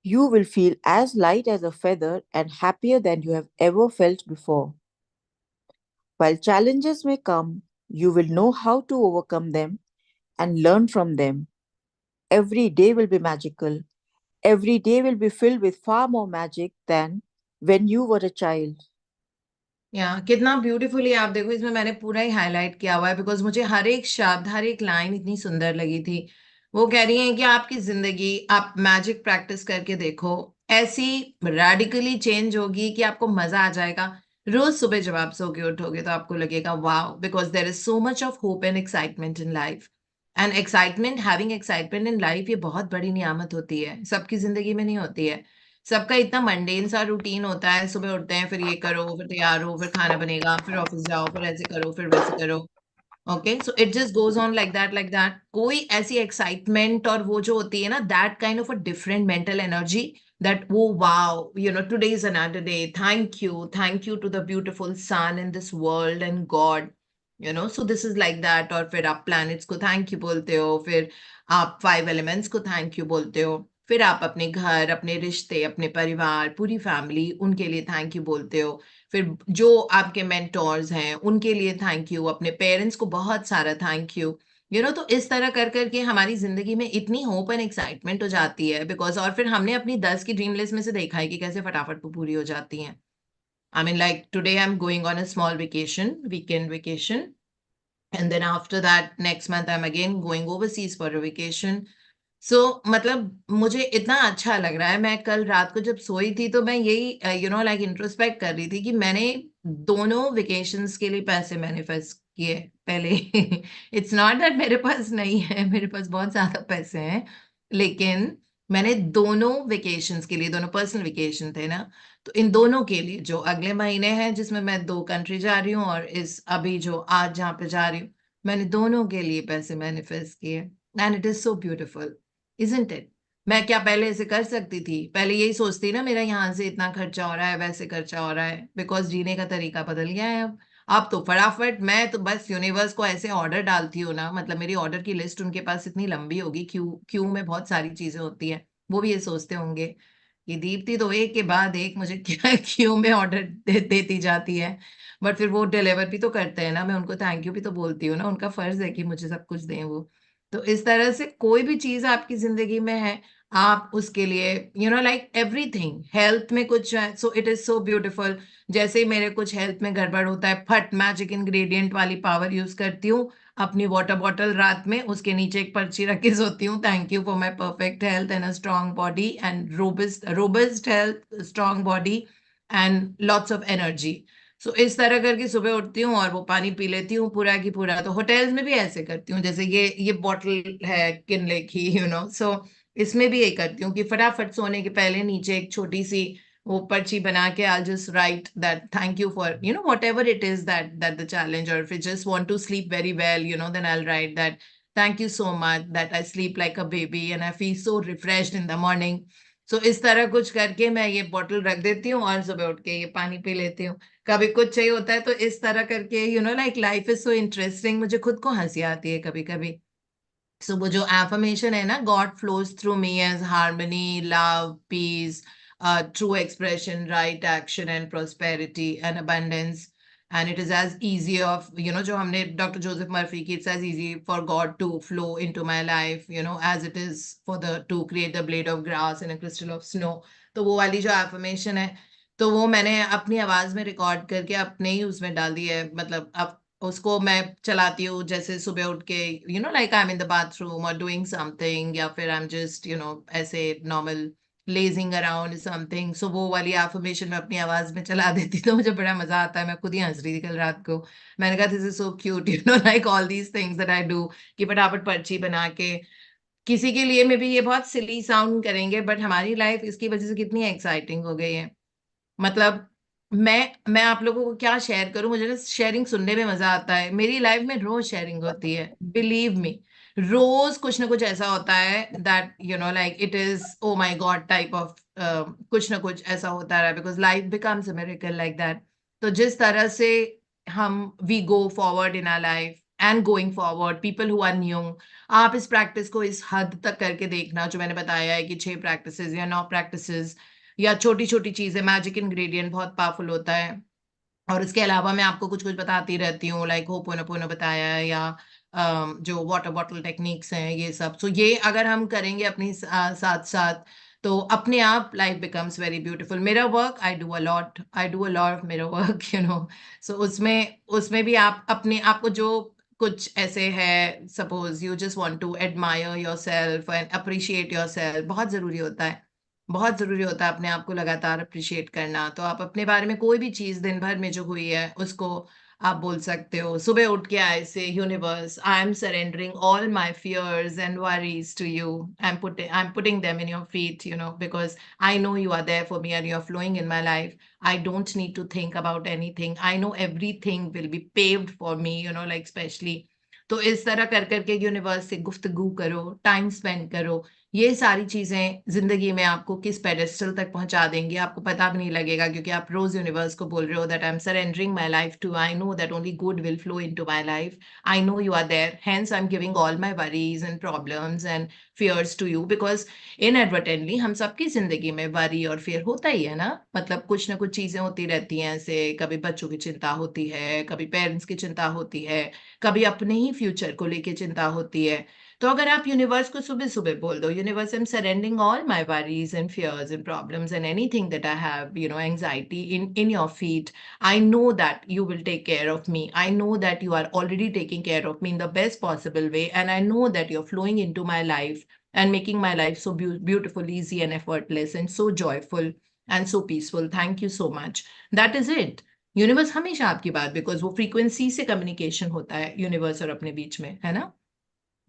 You will feel as light as a feather and happier than you have ever felt before. While challenges may come, you will know how to overcome them and learn from them. Every day will be magical. Every day will be filled with far more magic than when you were a child. कितना beautifully, आप देखो इसमें मैंने पूरा ही highlight किया हुआ है, because मुझे हर एक शब्द, हर एक लाइन इतनी सुंदर लगी थी। वो कह रही हैं कि आपकी जिंदगी, आप मैजिक प्रैक्टिस करके देखो, ऐसी रेडिकली चेंज होगी कि आपको मजा आ जाएगा। रोज सुबह जब आप सो के उठोगे तो आपको लगेगा wow, because there is so much of hope and excitement in life. And excitement, having excitement in life, ये बहुत बड़ी नियामत होती है, सबकी जिंदगी में नहीं होती है। सबका इतना मंडेन सा रूटीन होता है, सुबह उठते हैं, फिर ये करो, फिर तैयार हो, फिर खाना बनेगा, फिर ऑफिस जाओ, फिर ऐसे करो, फिर वैसे करो। Okay, so it just goes on like that, like that. कोई ऐसी एक्साइटमेंट और वो जो होती है ना, that kind of a different mental energy, that वो wow, today is another day, thank you to the beautiful sun in this world and God, so this is like that. और फिर आप प्लैनेट्स को थैंक यू बोलते हो, फिर आप 5 elements को थैंक यू बोलते हो, फिर आप अपने घर, अपने रिश्ते, अपने परिवार, पूरी फैमिली, उनके लिए थैंक यू बोलते हो। फिर जो आपके मेंटोर्स हैं उनके लिए थैंक यू, अपने पेरेंट्स को बहुत सारा थैंक यू, तो इस तरह कर करके हमारी जिंदगी में इतनी होप एंड एक्साइटमेंट हो जाती है, बिकॉज और फिर हमने अपनी 10 की ड्रीम लिस्ट में से देखा है कि कैसे फटाफट वो पूरी हो जाती हैं। I mean, like today I'm going on a small vacation, weekend vacation. And then after that, next month I'm again going overseas for a vacation. मतलब मुझे इतना अच्छा लग रहा है। मैं कल रात को जब सोई थी तो मैं यही लाइक इंट्रोस्पेक्ट कर रही थी कि मैंने दोनों वेकेशंस के लिए पैसे मैनिफेस्ट किए पहले। इट्स नॉट दैट मेरे पास नहीं है, मेरे पास बहुत ज्यादा पैसे हैं, लेकिन मैंने दोनों वेकेशंस के लिए, दोनों पर्सनल वेकेशन थे ना, तो इन दोनों के लिए जो अगले महीने हैं जिसमें मैं 2 कंट्री जा रही हूँ, और इस अभी जो आज जहाँ पे जा रही हूँ, मैंने दोनों के लिए पैसे मैनिफेस्ट किए। And it is so beautiful, isn't it? मैं क्या पहले ऐसे कर सकती थी? पहले यही सोचती ना, मेरा यहाँ से इतना खर्चा हो रहा है, वैसे खर्चा हो रहा है, बिकॉज जीने का तरीका बदल गया है अब तो फटाफट मैं तो बस यूनिवर्स को ऐसे ऑर्डर डालती हूँ ना, मतलब मेरी ऑर्डर की लिस्ट उनके पास इतनी लंबी होगी, क्यों क्यों में बहुत सारी चीजें होती हैं, वो भी ये सोचते होंगे कि दीप्ति तो एक के बाद एक मुझे क्या क्यों में ऑर्डर देती जाती है, बट फिर वो डिलीवर भी तो करते हैं ना, मैं उनको थैंक यू भी तो बोलती हूँ ना, उनका फर्ज है कि मुझे सब कुछ दें वो। तो इस तरह से कोई भी चीज आपकी जिंदगी में है, आप उसके लिए लाइक एवरीथिंग, हेल्थ में कुछ है, so it is so beautiful. जैसे ही मेरे कुछ हेल्थ में गड़बड़ होता है, फट मैजिक इंग्रेडिएंट वाली पावर यूज करती हूँ, अपनी वाटर बॉटल रात में उसके नीचे एक पर्ची रख के सोती हूँ, thank you for my perfect health and a strong body and robust health, strong body and lots of energy. So इस तरह करके सुबह उठती हूँ और वो पानी पी लेती हूँ पूरा की पूरा। तो होटल्स में भी ऐसे करती हूँ, जैसे ये बॉटल है किनले की, सो इसमें भी यही करती हूँ कि फटाफट सोने के पहले नीचे एक छोटी सी वो पर्ची बना के I just right that thank you for what ever it is that the challenge, और if I just want to sleep very well, then I'll write that thank you so much that I sleep like a baby and I feel so refreshed in the morning. So इस तरह कुछ करके मैं ये bottle रख देती हूँ और सुबह उठ के ये पानी पी लेती हूँ। कभी कुछ चाहिए होता है तो इस तरह करके like life is so interesting, मुझे खुद को हंसी आती है कभी कभी। सो वो जो एफर्मेशन है ना, God flows through me as harmony, love, peace, true expression, right action and prosperity and abundance, and it is as easy of जो हमने डॉक्टर जोसेफ मर्फी की, it's as easy for God to flow into my life as it is for the to create the blade of grass in a crystal of snow. तो वो वाली जो affirmation है, तो वो मैंने अपनी आवाज में रिकॉर्ड करके अपने ही उसमें डाल दी है। मतलब अब उसको मैं चलाती हूँ जैसे सुबह उठ के like I am in the bathroom और डूइंग समथिंग, या फिर आई एम जस्ट ऐसे नॉर्मल लेजिंग अराउंड समथिंग। सो वो वाली एफर्मेशन मैं अपनी आवाज में चला देती, तो मुझे बड़ा मजा आता है। मैं खुद ही हंस रही थी कल रात को, मैंने कहा this is so cute, like all these things that I do, कि फटाफट पर्ची बना के किसी के लिए में भी ये बहुत सिली साउंड करेंगे, बट हमारी लाइफ इसकी वजह से कितनी एक्साइटिंग हो गई है। मतलब मैं आप लोगों को क्या शेयर करूं, मुझे ना शेयरिंग सुनने में मजा आता है। मेरी लाइफ में रोज शेयरिंग होती है, बिलीव मी, रोज कुछ ना कुछ ऐसा होता है that like it is oh my God type of कुछ ना कुछ ऐसा होता रहा, because life becomes a miracle like that. तो जिस तरह से हम we go forward in our life and going forward, people who are new, आप इस प्रैक्टिस को इस हद तक करके देखना जो मैंने बताया है कि 6 प्रैक्टिसेस या 9 प्रैक्टिसेस या छोटी छोटी चीजें, मैजिक इंग्रेडिएंट बहुत पावरफुल होता है। और इसके अलावा मैं आपको कुछ कुछ बताती रहती हूँ, लाइक होपोनोपोनो बताया है, या जो वाटर बॉटल टेक्निक्स हैं ये सब। सो ये अगर हम करेंगे अपनी साथ साथ, तो अपने आप लाइफ बिकम्स वेरी ब्यूटीफुल। मेरा work, I do a lot of मेरा वर्क सो उसमें उसमें भी आप अपने आप को जो कुछ ऐसे है, suppose you just want to admire yourself and appreciate yourself, बहुत जरूरी होता है, बहुत जरूरी होता है अपने आप को लगातार अप्रिशिएट करना। तो आप अपने बारे में कोई भी चीज दिन भर में जो हुई है उसको आप बोल सकते हो। सुबह उठ के आए से, universe, I am surrendering all my fears and worries to you, I am putting them in your feet, because I know you are there for me and you are flowing in my life. I don't need to think about anything, I know everything will be paved for me, like specially. तो इस तरह कर करके universe से गुफ्तगू करो, time spend करो, ये सारी चीजें जिंदगी में आपको किस पेडेस्टल तक पहुंचा देंगी आपको पता भी नहीं लगेगा, क्योंकि आप रोज यूनिवर्स को बोल रहे हो that I am surrendering my life to, I know that only good will flow into my life, I know you are there, hence I am giving all my worries and problems and fears to you, because inadvertently हम सबकी जिंदगी में worry और fear होता ही है ना, मतलब कुछ ना कुछ चीजें होती रहती हैं, ऐसे कभी बच्चों की चिंता होती है, कभी पेरेंट्स की चिंता होती है, कभी अपने ही फ्यूचर को लेके चिंता होती है। तो अगर आप यूनिवर्स को सुबह सुबह बोल दो, universe I am surrendering all my worries and fears and problems and anything that I have anxiety in your feet, I know that you will take care of me, I know that you are already taking care of me in the best possible way, and I know that you're flowing into my life and making my life so beautiful, easy and effortless and so joyful and so peaceful, thank you so much, that is it। Universe हमेशा आपकी बात, because वो frequency से communication होता है universe और अपने बीच में, है ना।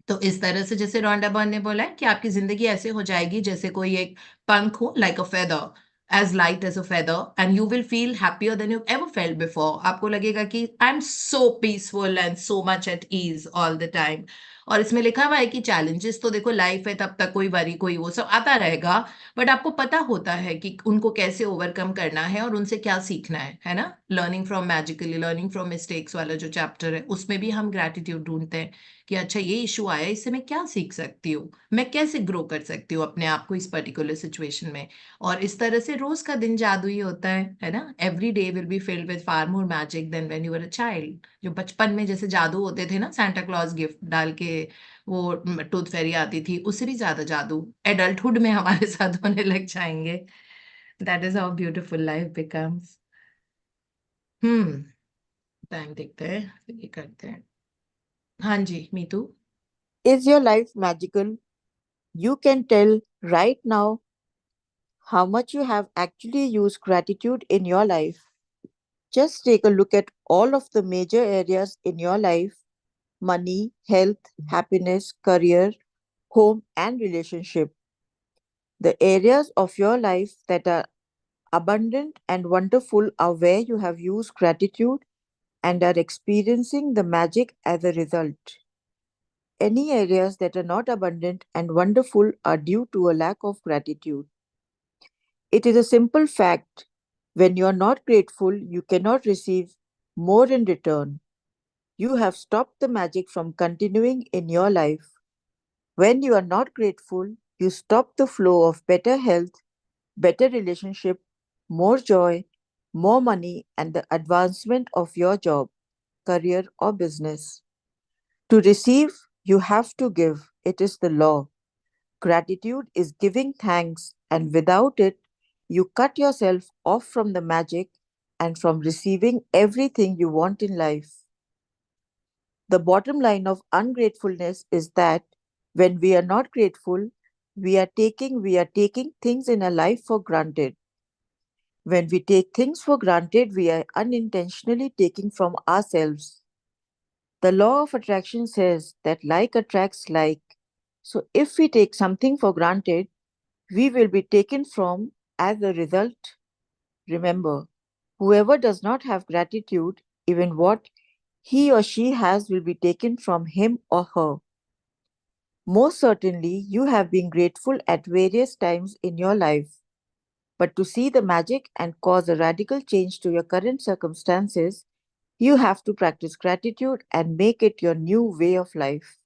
तो इस तरह से जैसे रोंडा बर्न ने बोला है कि आपकी जिंदगी ऐसे हो जाएगी जैसे कोई एक पंख हो, like a feather, as light as a feather, and you will feel happier than you've ever felt before। आपको लगेगा कि I'm so peaceful and so much at ease all the time। और इसमें लिखा हुआ है कि चैलेंजेस तो देखो लाइफ है, तब तक कोई वरी कोई वो सब आता रहेगा, बट आपको पता होता है कि उनको कैसे ओवरकम करना है और उनसे क्या सीखना है ना। Learning from magically, learning from mistakes वाला जो चैप्टर है उसमें भी हम ग्रैटिट्यूड ढूंढते हैं कि अच्छा ये इशू आया, इससे मैं क्या सीख सकती हूँ, मैं कैसे ग्रो कर सकती हूँ अपने आप को इस पर्टिकुलर सिचुएशन में। और इस तरह से रोज का दिन जादू ही होता है ना। Every day will be filled with far more magic than when you were a child. जो बचपन में जैसे जादू होते थे ना, सांता क्लॉज गिफ्ट डाल के वो टूथ फेरी आती थी, उससे भी ज्यादा जादू एडल्टहुड में हमारे साथ होने लग जाएंगे। That is how beautiful life becomes. Time देखते हैं, ये करते हैं। हाँ जी Meetu. Is your life magical? You can tell right now how much you have actually used gratitude in your life. Just take a look at all of the major areas in your life: money, health, happiness, career, home, and relationship. The areas of your life that are abundant and wonderful are where you have used gratitude and are experiencing the magic as a result. Any areas that are not abundant and wonderful are due to a lack of gratitude. It is a simple fact: when you are not grateful, you cannot receive more in return. You have stopped the magic from continuing in your life. When you are not grateful, you stop the flow of better health, better relationship, more joy, more money, and the advancement of your job, career, or business. To receive, you have to give. It is the law. Gratitude is giving thanks, and without it, you cut yourself off from the magic and from receiving everything you want in life. The bottom line of ungratefulness is that when we are not grateful, we are taking things in our life for granted. When we take things for granted, we are unintentionally taking from ourselves. The law of attraction says that like attracts like. So if we take something for granted, we will be taken from as a result. Remember, whoever does not have gratitude, even what he or she has will be taken from him or her. Most certainly, you have been grateful at various times in your life. But to see the magic and cause a radical change to your current circumstances, you have to practice gratitude and make it your new way of life.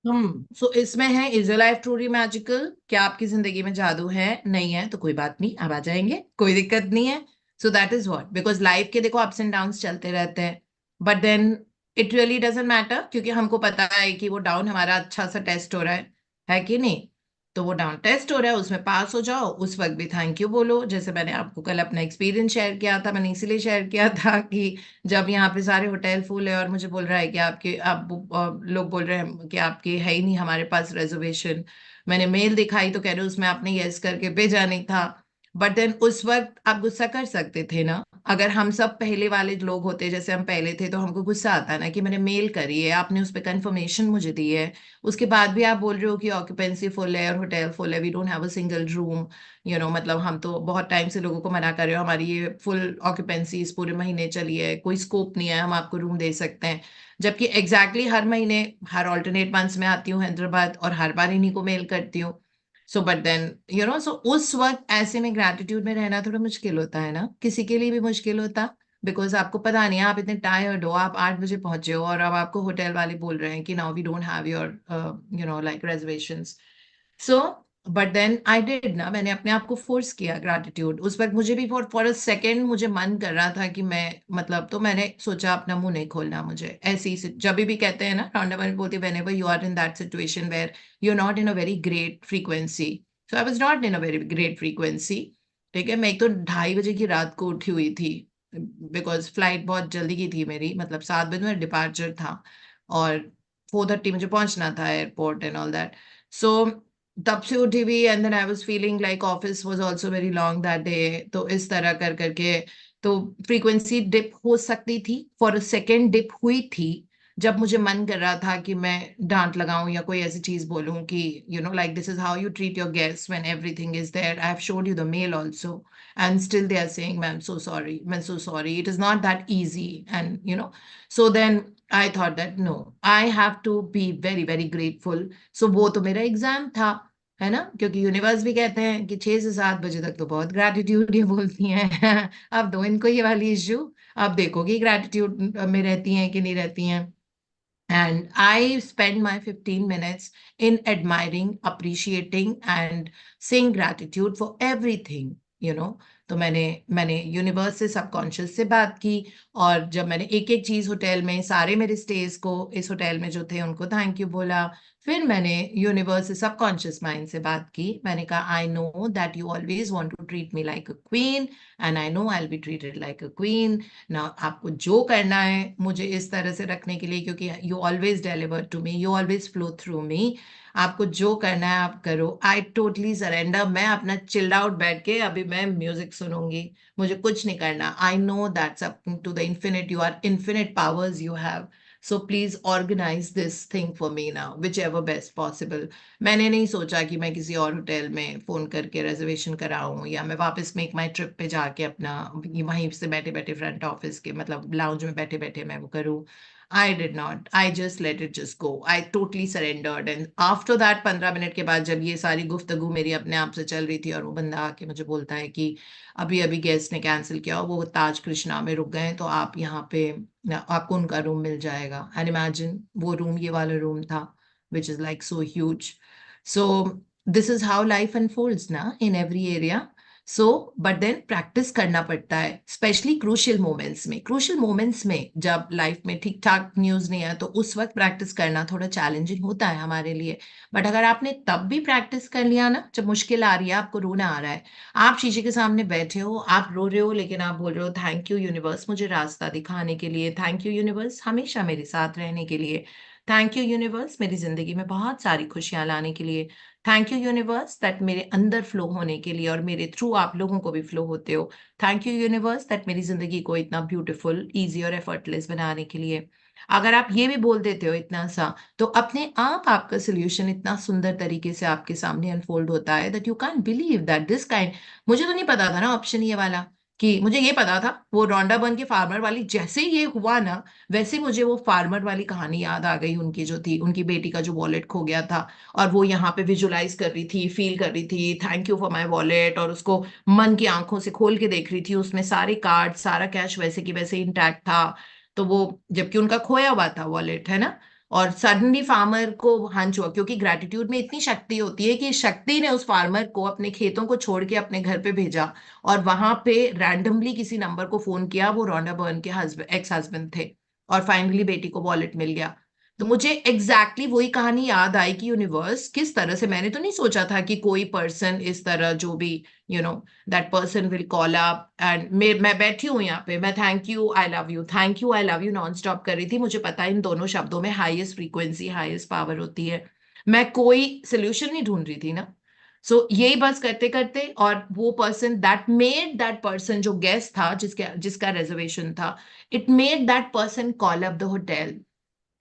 सो इसमें है, is your life truly magical? क्या आपकी जिंदगी में जादू है? नहीं है तो कोई बात नहीं, अब आ जाएंगे, कोई दिक्कत नहीं है। So that is what, because life के देखो अप्स एंड डाउन्स चलते रहते हैं, but then it really doesn't matter, क्योंकि हमको पता है कि वो डाउन हमारा अच्छा सा टेस्ट हो रहा है कि नहीं। तो वो डाउन टेस्ट हो रहा है, उसमें पास हो जाओ, उस वक्त भी थैंक यू बोलो। जैसे मैंने आपको कल अपना एक्सपीरियंस शेयर किया था, मैंने इसीलिए शेयर किया था कि जब यहाँ पे सारे होटल फुल है और मुझे बोल रहा है कि आपके आप लोग बोल रहे हैं कि आपके है ही नहीं हमारे पास रिजर्वेशन, मैंने मेल दिखाई तो कह रहे उसमें आपने यस करके भेजा नहीं था। बट देन उस वक्त आप गुस्सा कर सकते थे ना। अगर हम सब पहले वाले लोग होते जैसे हम पहले थे, तो हमको गुस्सा आता ना कि मैंने मेल करी है, आपने उस पर कंफर्मेशन मुझे दी है, उसके बाद भी आप बोल रहे हो कि ऑक्यूपेंसी फुल है और होटल फुल है, we don't have a single room. मतलब हम तो बहुत टाइम से लोगों को मना कर रहे हो, हमारी ये फुल ऑक्यूपेंसी इस पूरे महीने चली है, कोई स्कोप नहीं है, हम आपको रूम दे सकते हैं। जबकि एग्जैक्टली हर महीने हर ऑल्टरनेट मंथ्स में आती हूँ हैदराबाद और हर बार इन्हीं को मेल करती हूँ। सो बट देन सो उस वक्त ऐसे में ग्रैटिट्यूड में रहना थोड़ा मुश्किल होता है ना, किसी के लिए भी मुश्किल होता, बिकॉज आपको पता नहीं है, आप इतने टायर्ड हो, आप 8 बजे पहुंचे हो और अब आपको होटल वाले बोल रहे हैं कि now we don't have your like reservations. So but then I did ना, मैंने अपने आप को फोर्स किया ग्रैटिट्यूड। उस वक्त मुझे भी फॉर अ सेकेंड मुझे मन कर रहा था कि मैं मतलब, तो मैंने सोचा अपना मुंह नहीं खोलना मुझे ऐसी जब भी कहते हैं ना, रॉन्डा बर्न बोलती है whenever you are in that situation where you are not in a very great frequency, so I was not in a very great frequency. ठीक है, मैं एक तो 2:30 बजे की रात को उठी हुई थी, बिकॉज फ्लाइट बहुत जल्दी की थी मेरी, मतलब 7 बजे मेरा डिपार्चर था और 4:30 मुझे पहुंचना था airport and all that. So तब से उठी हुई, and then I was feeling like office was also very long that day, तो इस तरह कर करके तो फ्रीक्वेंसी डिप हो सकती थी, फॉर अ सेकेंड डिप हुई थी, जब मुझे मन कर रहा था कि मैं डांट लगाऊं या कोई ऐसी चीज बोलूं कि like this is how you treat your guest when everything is there, I have showed you the mail also and still they are saying ma'am so sorry, मैं so sorry, it is not that easy and so then I thought that no, I have to be very very grateful. So वो तो मेरा exam था, है ना, क्योंकि universe भी कहते हैं कि 6 से 7 बजे तक तो बहुत ग्रैटिट्यूड ये बोलती हैं अब दो इनको ये वाली इश्यू, अब देखो कि ग्रैटिट्यूड में रहती हैं कि नहीं रहती हैं। And I spend my 15 minutes in admiring, appreciating, and saying gratitude for everything, you know. तो मैंने यूनिवर्स से सबकॉन्शियस से बात की, और जब मैंने एक एक चीज होटल में सारे मेरे स्टेज को इस होटल में जो थे उनको थैंक यू बोला, फिर मैंने यूनिवर्स से सबकॉन्शियस माइंड से बात की। मैंने कहा I know that you always want to treat me like a queen and I know I will be treated like a queen ना। आपको जो करना है मुझे इस तरह से रखने के लिए, क्योंकि you always deliver to me, you always flow through me, आपको जो करना है आप करो, आई टोटली सरेंडर। मैं अपना चिल्ड आउट बैठ के अभी मैं म्यूजिक सुनूंगी, मुझे कुछ नहीं करना। I know that's up to the infinite, you are infinite powers you have, so please organise this thing for me now whichever best possible. मैंने नहीं सोचा कि मैं किसी और होटल में फोन करके रिजर्वेशन कराऊं, या मैं वापस मेक माई ट्रिप पे जाके अपना वहीं से बैठे बैठे फ्रंट ऑफिस के मतलब लाउंज में बैठे बैठे मैं वो करूं। I did not, I just let it just go, I totally surrendered. And after that 15 minute के बाद जब ये सारी गुफ्तगू मेरी अपने आप से चल रही थी, और वो बंदा आके मुझे बोलता है कि अभी अभी गेस्ट ने कैंसिल किया, वो ताज कृष्णा में रुक गए, तो आप यहाँ पे आपको उनका रूम मिल जाएगा। एंड इमेजिन वो रूम ये वाला रूम था which is like so huge. So this is how life unfolds na in every area. So but then practice करना पड़ता है, स्पेशली क्रूशियल मोमेंट्स में। क्रूशियल मोमेंट्स में जब लाइफ में ठीक ठाक न्यूज नहीं है तो उस वक्त प्रैक्टिस करना थोड़ा चैलेंजिंग होता है हमारे लिए। बट अगर आपने तब भी प्रैक्टिस कर लिया ना, जब मुश्किल आ रही है, आपको रोना आ रहा है, आप शीशे के सामने बैठे हो, आप रो रहे हो, लेकिन आप बोल रहे हो थैंक यू यूनिवर्स मुझे रास्ता दिखाने के लिए, थैंक यू यूनिवर्स हमेशा मेरे साथ रहने के लिए, थैंक यू यूनिवर्स मेरी जिंदगी में बहुत सारी खुशियां लाने के लिए, थैंक यू यूनिवर्स दैट मेरे अंदर फ्लो होने के लिए और मेरे थ्रू आप लोगों को भी फ्लो होते हो, थैंक यू यूनिवर्स दैट मेरी जिंदगी को इतना ब्यूटीफुल, इजी और एफर्टलेस बनाने के लिए। अगर आप ये भी बोल देते हो इतना सा, तो अपने आप आपका सोल्यूशन इतना सुंदर तरीके से आपके सामने अनफोल्ड होता है that you can believe that this kind. मुझे तो नहीं पता था ना ऑप्शन ये वाला, कि मुझे ये पता था वो रॉन्डा बर्न के फार्मर वाली, जैसे ही ये हुआ ना वैसे मुझे वो फार्मर वाली कहानी याद आ गई, उनकी जो थी, उनकी बेटी का जो वॉलेट खो गया था, और वो यहाँ पे विजुलाइज कर रही थी, फील कर रही थी thank you for my wallet, और उसको मन की आंखों से खोल के देख रही थी, उसमें सारे कार्ड सारा कैश वैसे की वैसे इंटैक्ट था। तो वो जबकि उनका खोया हुआ था वॉलेट, है ना, और सडनली फार्मर को हंच हुआ, क्योंकि ग्रेटिट्यूड में इतनी शक्ति होती है कि शक्ति ने उस फार्मर को अपने खेतों को छोड़ के अपने घर पे भेजा, और वहां पे रैंडमली किसी नंबर को फोन किया, वो रॉन्डा बर्न के हस्बैंड एक्स हस्बैंड थे, और फाइनली बेटी को वॉलेट मिल गया। तो मुझे एग्जैक्टली वही कहानी याद आई कि यूनिवर्स किस तरह से, मैंने तो नहीं सोचा था कि कोई पर्सन इस तरह जो भी that person will call up, and मैं बैठी हूँ यहाँ पे, मैं thank you I love you non stop कर रही थी। मुझे पता है इन दोनों शब्दों में हाईएस्ट फ्रीक्वेंसी हाईएस्ट पावर होती है, मैं कोई सोल्यूशन नहीं ढूंढ रही थी ना। सो यही बस करते करते, और वो person that made that person जो गेस्ट था जिसका रिजर्वेशन था, it made that person call up the hotel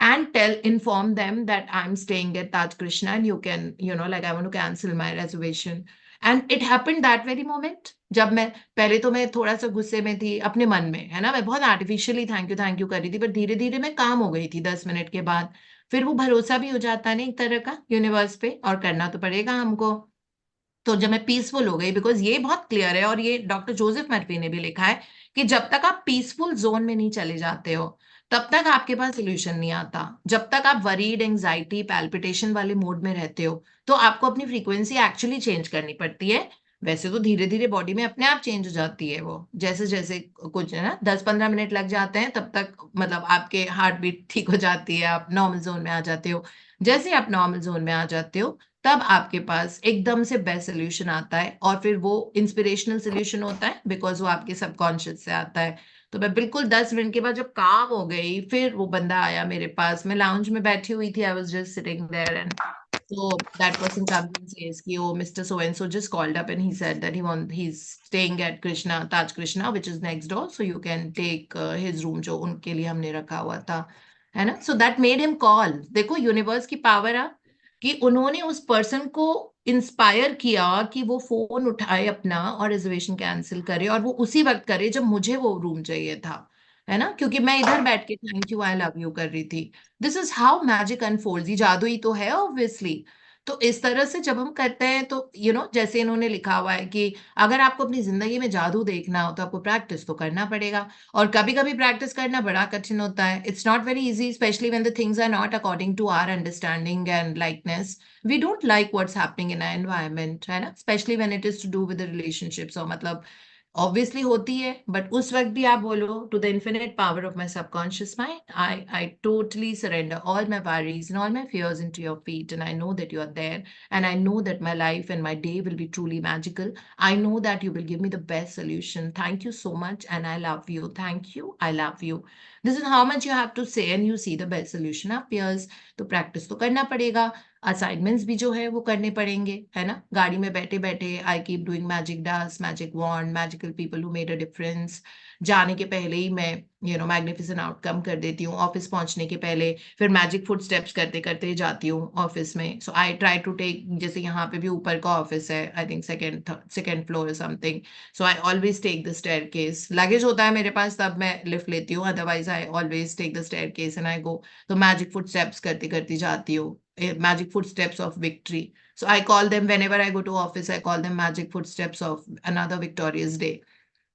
and inform them that I'm staying at Taj Krishna and you can, like I want to cancel my reservation. And it happened that very moment. जब मैं पहले तो मैं थोड़ा सा गुस्से में थी अपने मन में, है ना, मैं बहुत आर्टिफिशियली थैंक यू कर रही थी, बट धीरे धीरे मैं काम हो गई थी 10 मिनट के बाद। फिर वो भरोसा भी हो जाता है ना एक तरह का यूनिवर्स पे, और करना तो पड़ेगा हमको। तो जब मैं पीसफुल हो गई, बिकॉज ये बहुत क्लियर है और ये डॉक्टर जोसेफ मर्फी ने भी लिखा है कि जब तक आप पीसफुल जोन में नहीं चले जाते हो तब तक आपके पास सोल्यूशन नहीं आता। जब तक आप वरीड, एंजाइटी, पैल्पिटेशन वाले मोड में रहते हो तो आपको अपनी फ्रीक्वेंसी एक्चुअली चेंज करनी पड़ती है। वैसे तो धीरे धीरे बॉडी में अपने आप चेंज हो जाती है, वो जैसे जैसे कुछ है ना 10-15 मिनट लग जाते हैं, तब तक मतलब आपके हार्ट बीट ठीक हो जाती है, आप नॉर्मल जोन में आ जाते हो। जैसे आप नॉर्मल जोन में आ जाते हो तब आपके पास एकदम से बेस्ट सोल्यूशन आता है, और फिर वो इंस्पिरेशनल सोल्यूशन होता है बिकॉज वो आपके सबकॉन्शियस से आता है। तो मैं बिल्कुल 10 मिनट के बाद जब काम हो गई, फिर वो बंदा आया मेरे पास, मैं लाउंज में बैठी हुई थी, I was just sitting there, and so that person comes and says, "Ki, oh, Mr. So and so just called up and he said that he's staying at Krishna, Taj Krishna, which is next door, so you can take his room जो उनके लिए हमने रखा हुआ था, है ना?" So that made him call. देखो यूनिवर्स की पावर है कि उन्होंने उस पर्सन को इंस्पायर किया कि वो फोन उठाए अपना और रिजर्वेशन कैंसिल करे, और वो उसी वक्त करे जब मुझे वो रूम चाहिए था, है ना, क्योंकि मैं इधर बैठ के thank you, I love you कर रही थी। This is how magic unfolds. ये जादू ही तो है ऑब्वियसली। तो इस तरह से जब हम करते हैं तो जैसे इन्होंने लिखा हुआ है कि अगर आपको अपनी जिंदगी में जादू देखना हो तो आपको प्रैक्टिस तो करना पड़ेगा, और कभी कभी प्रैक्टिस करना बड़ा कठिन होता है। It's not very easy, specially when the things are not according to our understanding and likeness. We don't like what's happening in our environment, है ना, specially when it is to do with relationships, और मतलब obviously होती है, but उस वक्त भी आप बोलो to the infinite power of my subconscious mind, I totally surrender all my worries and all my fears into your feet, and I know that you are there, and I know that my life and my day will be truly magical. I know that you will give me the best solution. Thank you so much, and I love you. Thank you, I love you. This is how much you have to say, and you see the best solution appears. तो practice तो करना पड़ेगा, assignments भी जो है वो करने पड़ेंगे, है ना। गाड़ी में बैठे बैठे I keep doing magic dust, magic wand, magical people who made a difference. जाने के पहले ही मैं मैग्निफिसेंट आउटकम कर देती हूँ, ऑफिस पहुंचने के पहले फिर मैजिक फुट स्टेप्स करते करते जाती हूँ ऑफिस में। So I try to take, जैसे यहाँ पे भी ऊपर का ऑफिस है, I think second floor something, so I always take the staircase. Luggage होता है मेरे पास तब मैं लिफ्ट लेती हूँ, otherwise I always take the staircase and I go. तो मैजिक फुट स्टेप्स करती करती जाती हूँ, magic footsteps of victory. So I call them, whenever I go to office, I call them magic footsteps of another victorious day.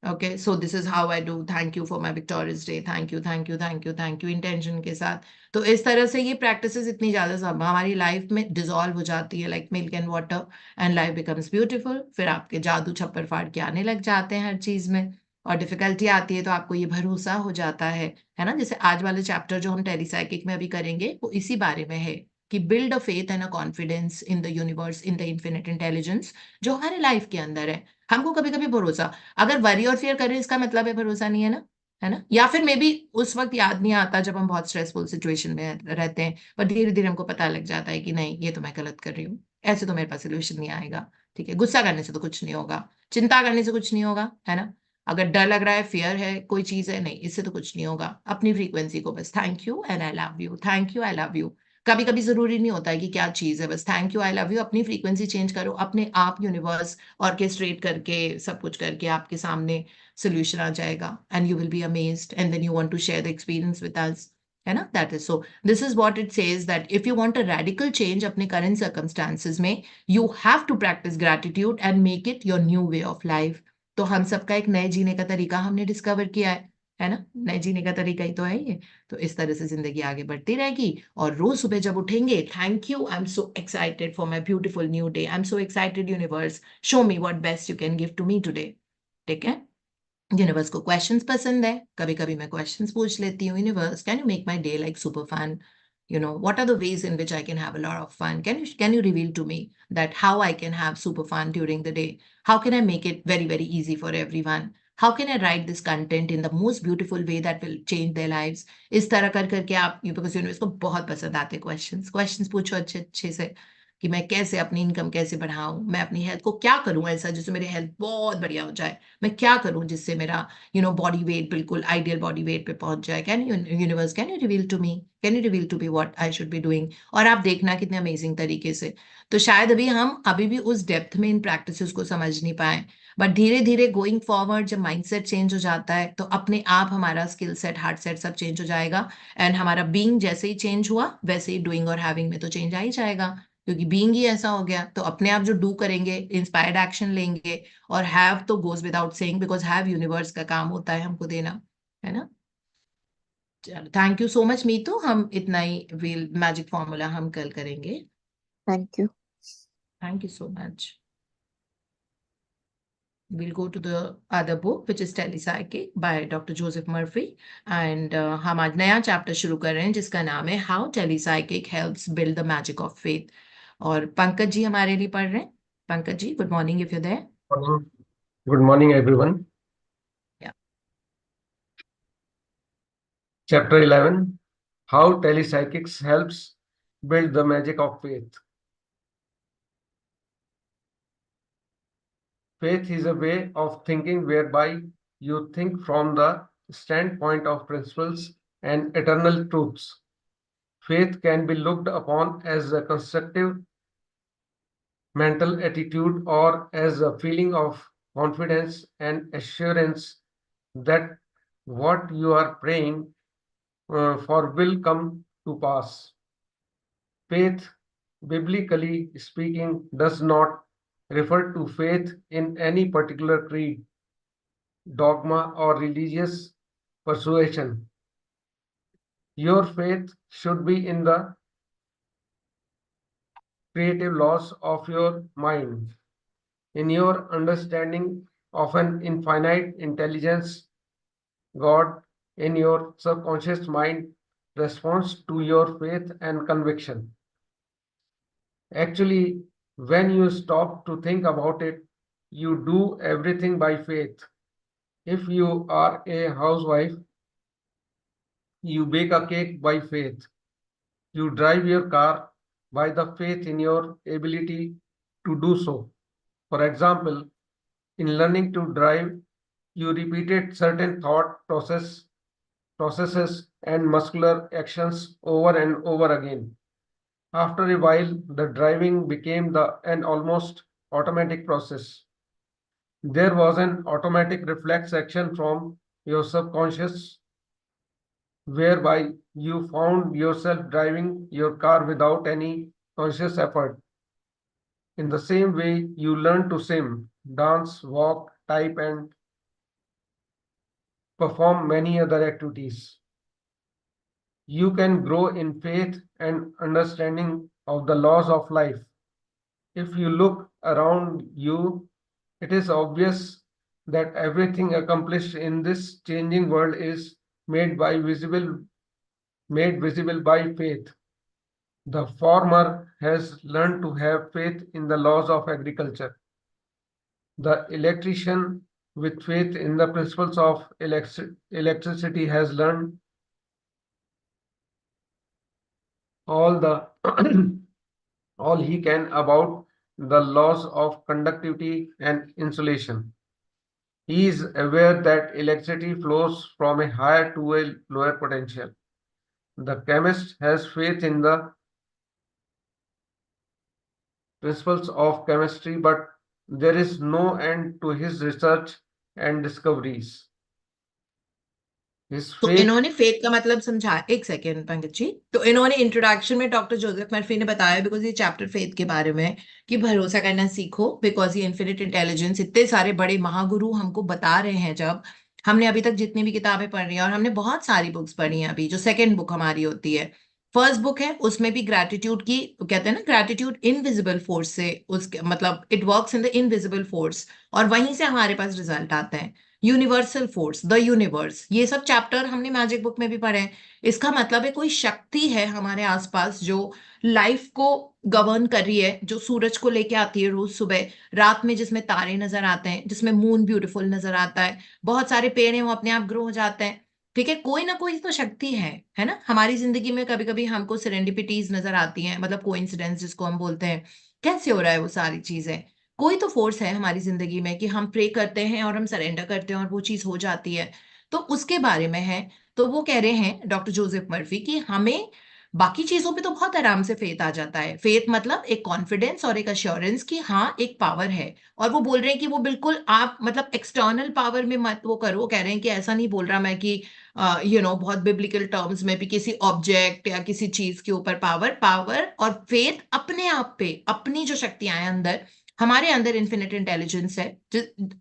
Okay, so this is how I do. Thank you for my victorious day. Thank you, thank you, thank you, thank you, intention के साथ। तो इस तरह से ये practices इतनी ज्यादा सब हमारी लाइफ में डिसॉल्व हो जाती है, like milk and water, and life becomes beautiful। फिर आपके जादू छप्पर फाड़ के आने लग जाते हैं हर चीज में, और डिफिकल्टी आती है तो आपको ये भरोसा हो जाता है ना। जैसे आज वाले चैप्टर जो हम टेलीसाइकिक में अभी करेंगे वो इसी बारे में है कि build a faith and a confidence in the universe, in the infinite intelligence जो हमारे लाइफ के अंदर है। हमको कभी कभी भरोसा, अगर वरी और फियर करें इसका मतलब है भरोसा नहीं है ना, है ना। या फिर मे बी उस वक्त याद नहीं आता जब हम बहुत स्ट्रेसफुल सिचुएशन में रहते हैं, पर धीरे धीरे हमको पता लग जाता है कि नहीं, ये तो मैं गलत कर रही हूँ, ऐसे तो मेरे पास सोल्यूशन नहीं आएगा। ठीक है, गुस्सा करने से तो कुछ नहीं होगा, चिंता करने से कुछ नहीं होगा, है ना। अगर डर लग रहा है, फियर है, कोई चीज है, नहीं, इससे तो कुछ नहीं होगा। अपनी फ्रीक्वेंसी को बस thank you and I love you, thank you I love you. कभी कभी जरूरी नहीं होता है कि क्या चीज है, बस thank you I love you, अपनी फ्रीक्वेंसी चेंज करो, अपने आप यूनिवर्स ऑर्केस्ट्रेट करके सब कुछ करके आपके सामने सोल्यूशन आ जाएगा, and you will be amazed, and then you want to share the experience with us, है ना। That is so, this is what it says, that if you want a radical change अपने current circumstances में, you have to practise gratitude and make it your new way of life. तो हम सबका एक नए जीने का तरीका हमने डिस्कवर किया है ना, नए जीने का तरीका ही तो है ये। तो इस तरह से जिंदगी आगे बढ़ती रहेगी, और रोज सुबह जब उठेंगे, thank you, I am so excited for my beautiful new day, I am so excited universe, show me what best you can give to me today. ठीक है, यूनिवर्स को क्वेश्चंस पसंद है, कभी कभी मैं क्वेश्चंस पूछ लेती हूँ, universe can you make my day like super fun, what are the ways in which I can have a lot of fun? Can you reveal to me that how I can have super fun during the day? How can I make it very, very easy for everyone? How can I write this content in the most beautiful way that will change their lives? इस तरह कर करके आप, because universe को बहुत पसंद आते questions पूछो अच्छे अच्छे से, कि मैं कैसे अपनी इनकम कैसे बढ़ाऊं, मैं अपनी हेल्थ को क्या करूं ऐसा जिससे मेरी हेल्थ बहुत बढ़िया हो जाए, मैं क्या करूं जिससे मेरा बॉडी वेट बिल्कुल आइडियल बॉडी वेट पे पहुंच जाए। Can universe can you reveal to me, can you reveal to me what I should be doing? और आप देखना कितने अमेजिंग तरीके से। तो शायद अभी भी उस डेप्थ में इन प्रैक्टिसेस को समझ नहीं पाए, बट धीरे धीरे गोइंग फॉरवर्ड जब माइंडसेट चेंज हो जाता है तो अपने आप हमारा स्किल सेट, हार्ट सेट सब चेंज हो जाएगा, एंड हमारा बीइंग जैसे ही चेंज हुआ वैसे ही डूइंग और हैविंग में तो चेंज आ ही जाएगा। क्योंकि बीइंग ही ऐसा हो गया। तो अपने आप जो डू करेंगे, इंस्पायर्ड एक्शन लेंगे, और हैव तो goes without saying, because have universe का काम होता है हमको देना, है ना। चलो, thank you so much Meetu. हम इतना ही व्हील मैजिक फॉर्मूला हम कल करेंगे। Thank you. Thank you so much. We'll go to the other book, which is Telepsychic by Dr. Joseph Murphy. And हम आज नया चैप्टर शुरू कर रहे हैं जिसका नाम है How Telepsychic Helps Build the Magic of Faith. और पंकज जी हमारे लिए पढ़ रहे हैं। Pankaj ji, good morning if you there. Morning. Good morning, everyone. Yeah. Chapter 11, How Telepsychics Helps Build the Magic of Faith. Faith is a way of thinking whereby you think from the standpoint of principles and eternal truths. Faith can be looked upon as a constructive mental attitude or as a feeling of confidence and assurance that what you are praying for will come to pass. Faith, biblically speaking, does not refer to faith in any particular creed, dogma, or religious persuasion. Your faith should be in the creative laws of your mind, in your understanding of an infinite intelligence, God, in your subconscious mind responds to your faith and conviction. Actually, when you stop to think about it, you do everything by faith. If you are a housewife, you bake a cake by faith. You drive your car by the faith in your ability to do so. For example, in learning to drive, you repeated certain thought processes and muscular actions over and over again. After a while, the driving became an almost automatic process. There was an automatic reflex action from your subconscious whereby you found yourself driving your car without any conscious effort. In the same way, you learn to swim, dance, walk, type, and perform many other activities. You can grow in faith and understanding of the laws of life. If you look around you, it is obvious that everything accomplished in this changing world is made visible by faith. The farmer has learned to have faith in the laws of agriculture. The electrician, with faith in the principles of electricity, has learned all he can about the laws of conductivity and insulation. He is aware that electricity flows from a higher to a lower potential. The chemist has faith in the principles of chemistry, but there is no end to his research and discoveries. His तो faith इन्होंने faith का मतलब समझा। एक second Pankaj ji. तो इन्होंने introduction में doctor Joseph Murphy ने बताया, बिकॉज ये चैप्टर फेथ के बारे में, कि भरोसा करना सीखो, बिकॉज ये इन्फिनिट इंटेलिजेंस, इतने सारे बड़े महागुरु हमको बता रहे हैं। जब हमने अभी तक जितनी भी किताबें पढ़ रही हैं, और हमने बहुत सारी बुक्स पढ़ी हैं अभी, जो सेकेंड बुक हमारी होती है, फर्स्ट बुक है, उसमें भी ग्रेटिट्यूड की, कहते हैं ना, ग्रेटिट्यूड इनविजिबल फोर्स से, उसके मतलब it works in the invisible force, और वहीं से हमारे पास रिजल्ट आते हैं। यूनिवर्सल फोर्स, द यूनिवर्स, ये सब चैप्टर हमने मैजिक बुक में भी पढ़े हैं। इसका मतलब है कोई शक्ति है हमारे आसपास जो लाइफ को गवर्न कर रही है, जो सूरज को लेके आती है रोज सुबह, रात में जिसमें तारे नजर आते हैं, जिसमें मून ब्यूटीफुल नजर आता है, बहुत सारे पेड़ हैं वो अपने आप ग्रो हो जाते हैं। ठीक है, कोई ना कोई तो शक्ति है ना। हमारी जिंदगी में कभी कभी हमको सेरेंडिपिटीज नजर आती हैं, मतलब कोइंसिडेंस जिसको हम बोलते हैं। कैसे हो रहा है वो सारी चीजें? कोई तो फोर्स है हमारी जिंदगी में कि हम प्रे करते हैं और हम सरेंडर करते हैं और वो चीज हो जाती है। तो उसके बारे में है। तो वो कह रहे हैं डॉक्टर जोसेफ मर्फी कि हमें बाकी चीजों पे तो बहुत आराम से फेथ आ जाता है। फेथ मतलब एक कॉन्फिडेंस और एक अश्योरेंस कि हाँ एक पावर है, और वो बोल रहे हैं कि वो बिल्कुल आप मतलब एक्सटर्नल पावर में मत वो करो। कह रहे हैं कि ऐसा नहीं बोल रहा मैं कि बहुत बिब्लिकल टर्म्स में भी किसी ऑब्जेक्ट या किसी चीज के ऊपर पावर। पावर और फेथ अपने आप पे, अपनी जो शक्तियां हैं अंदर, हमारे अंदर इन्फिनिट इंटेलिजेंस है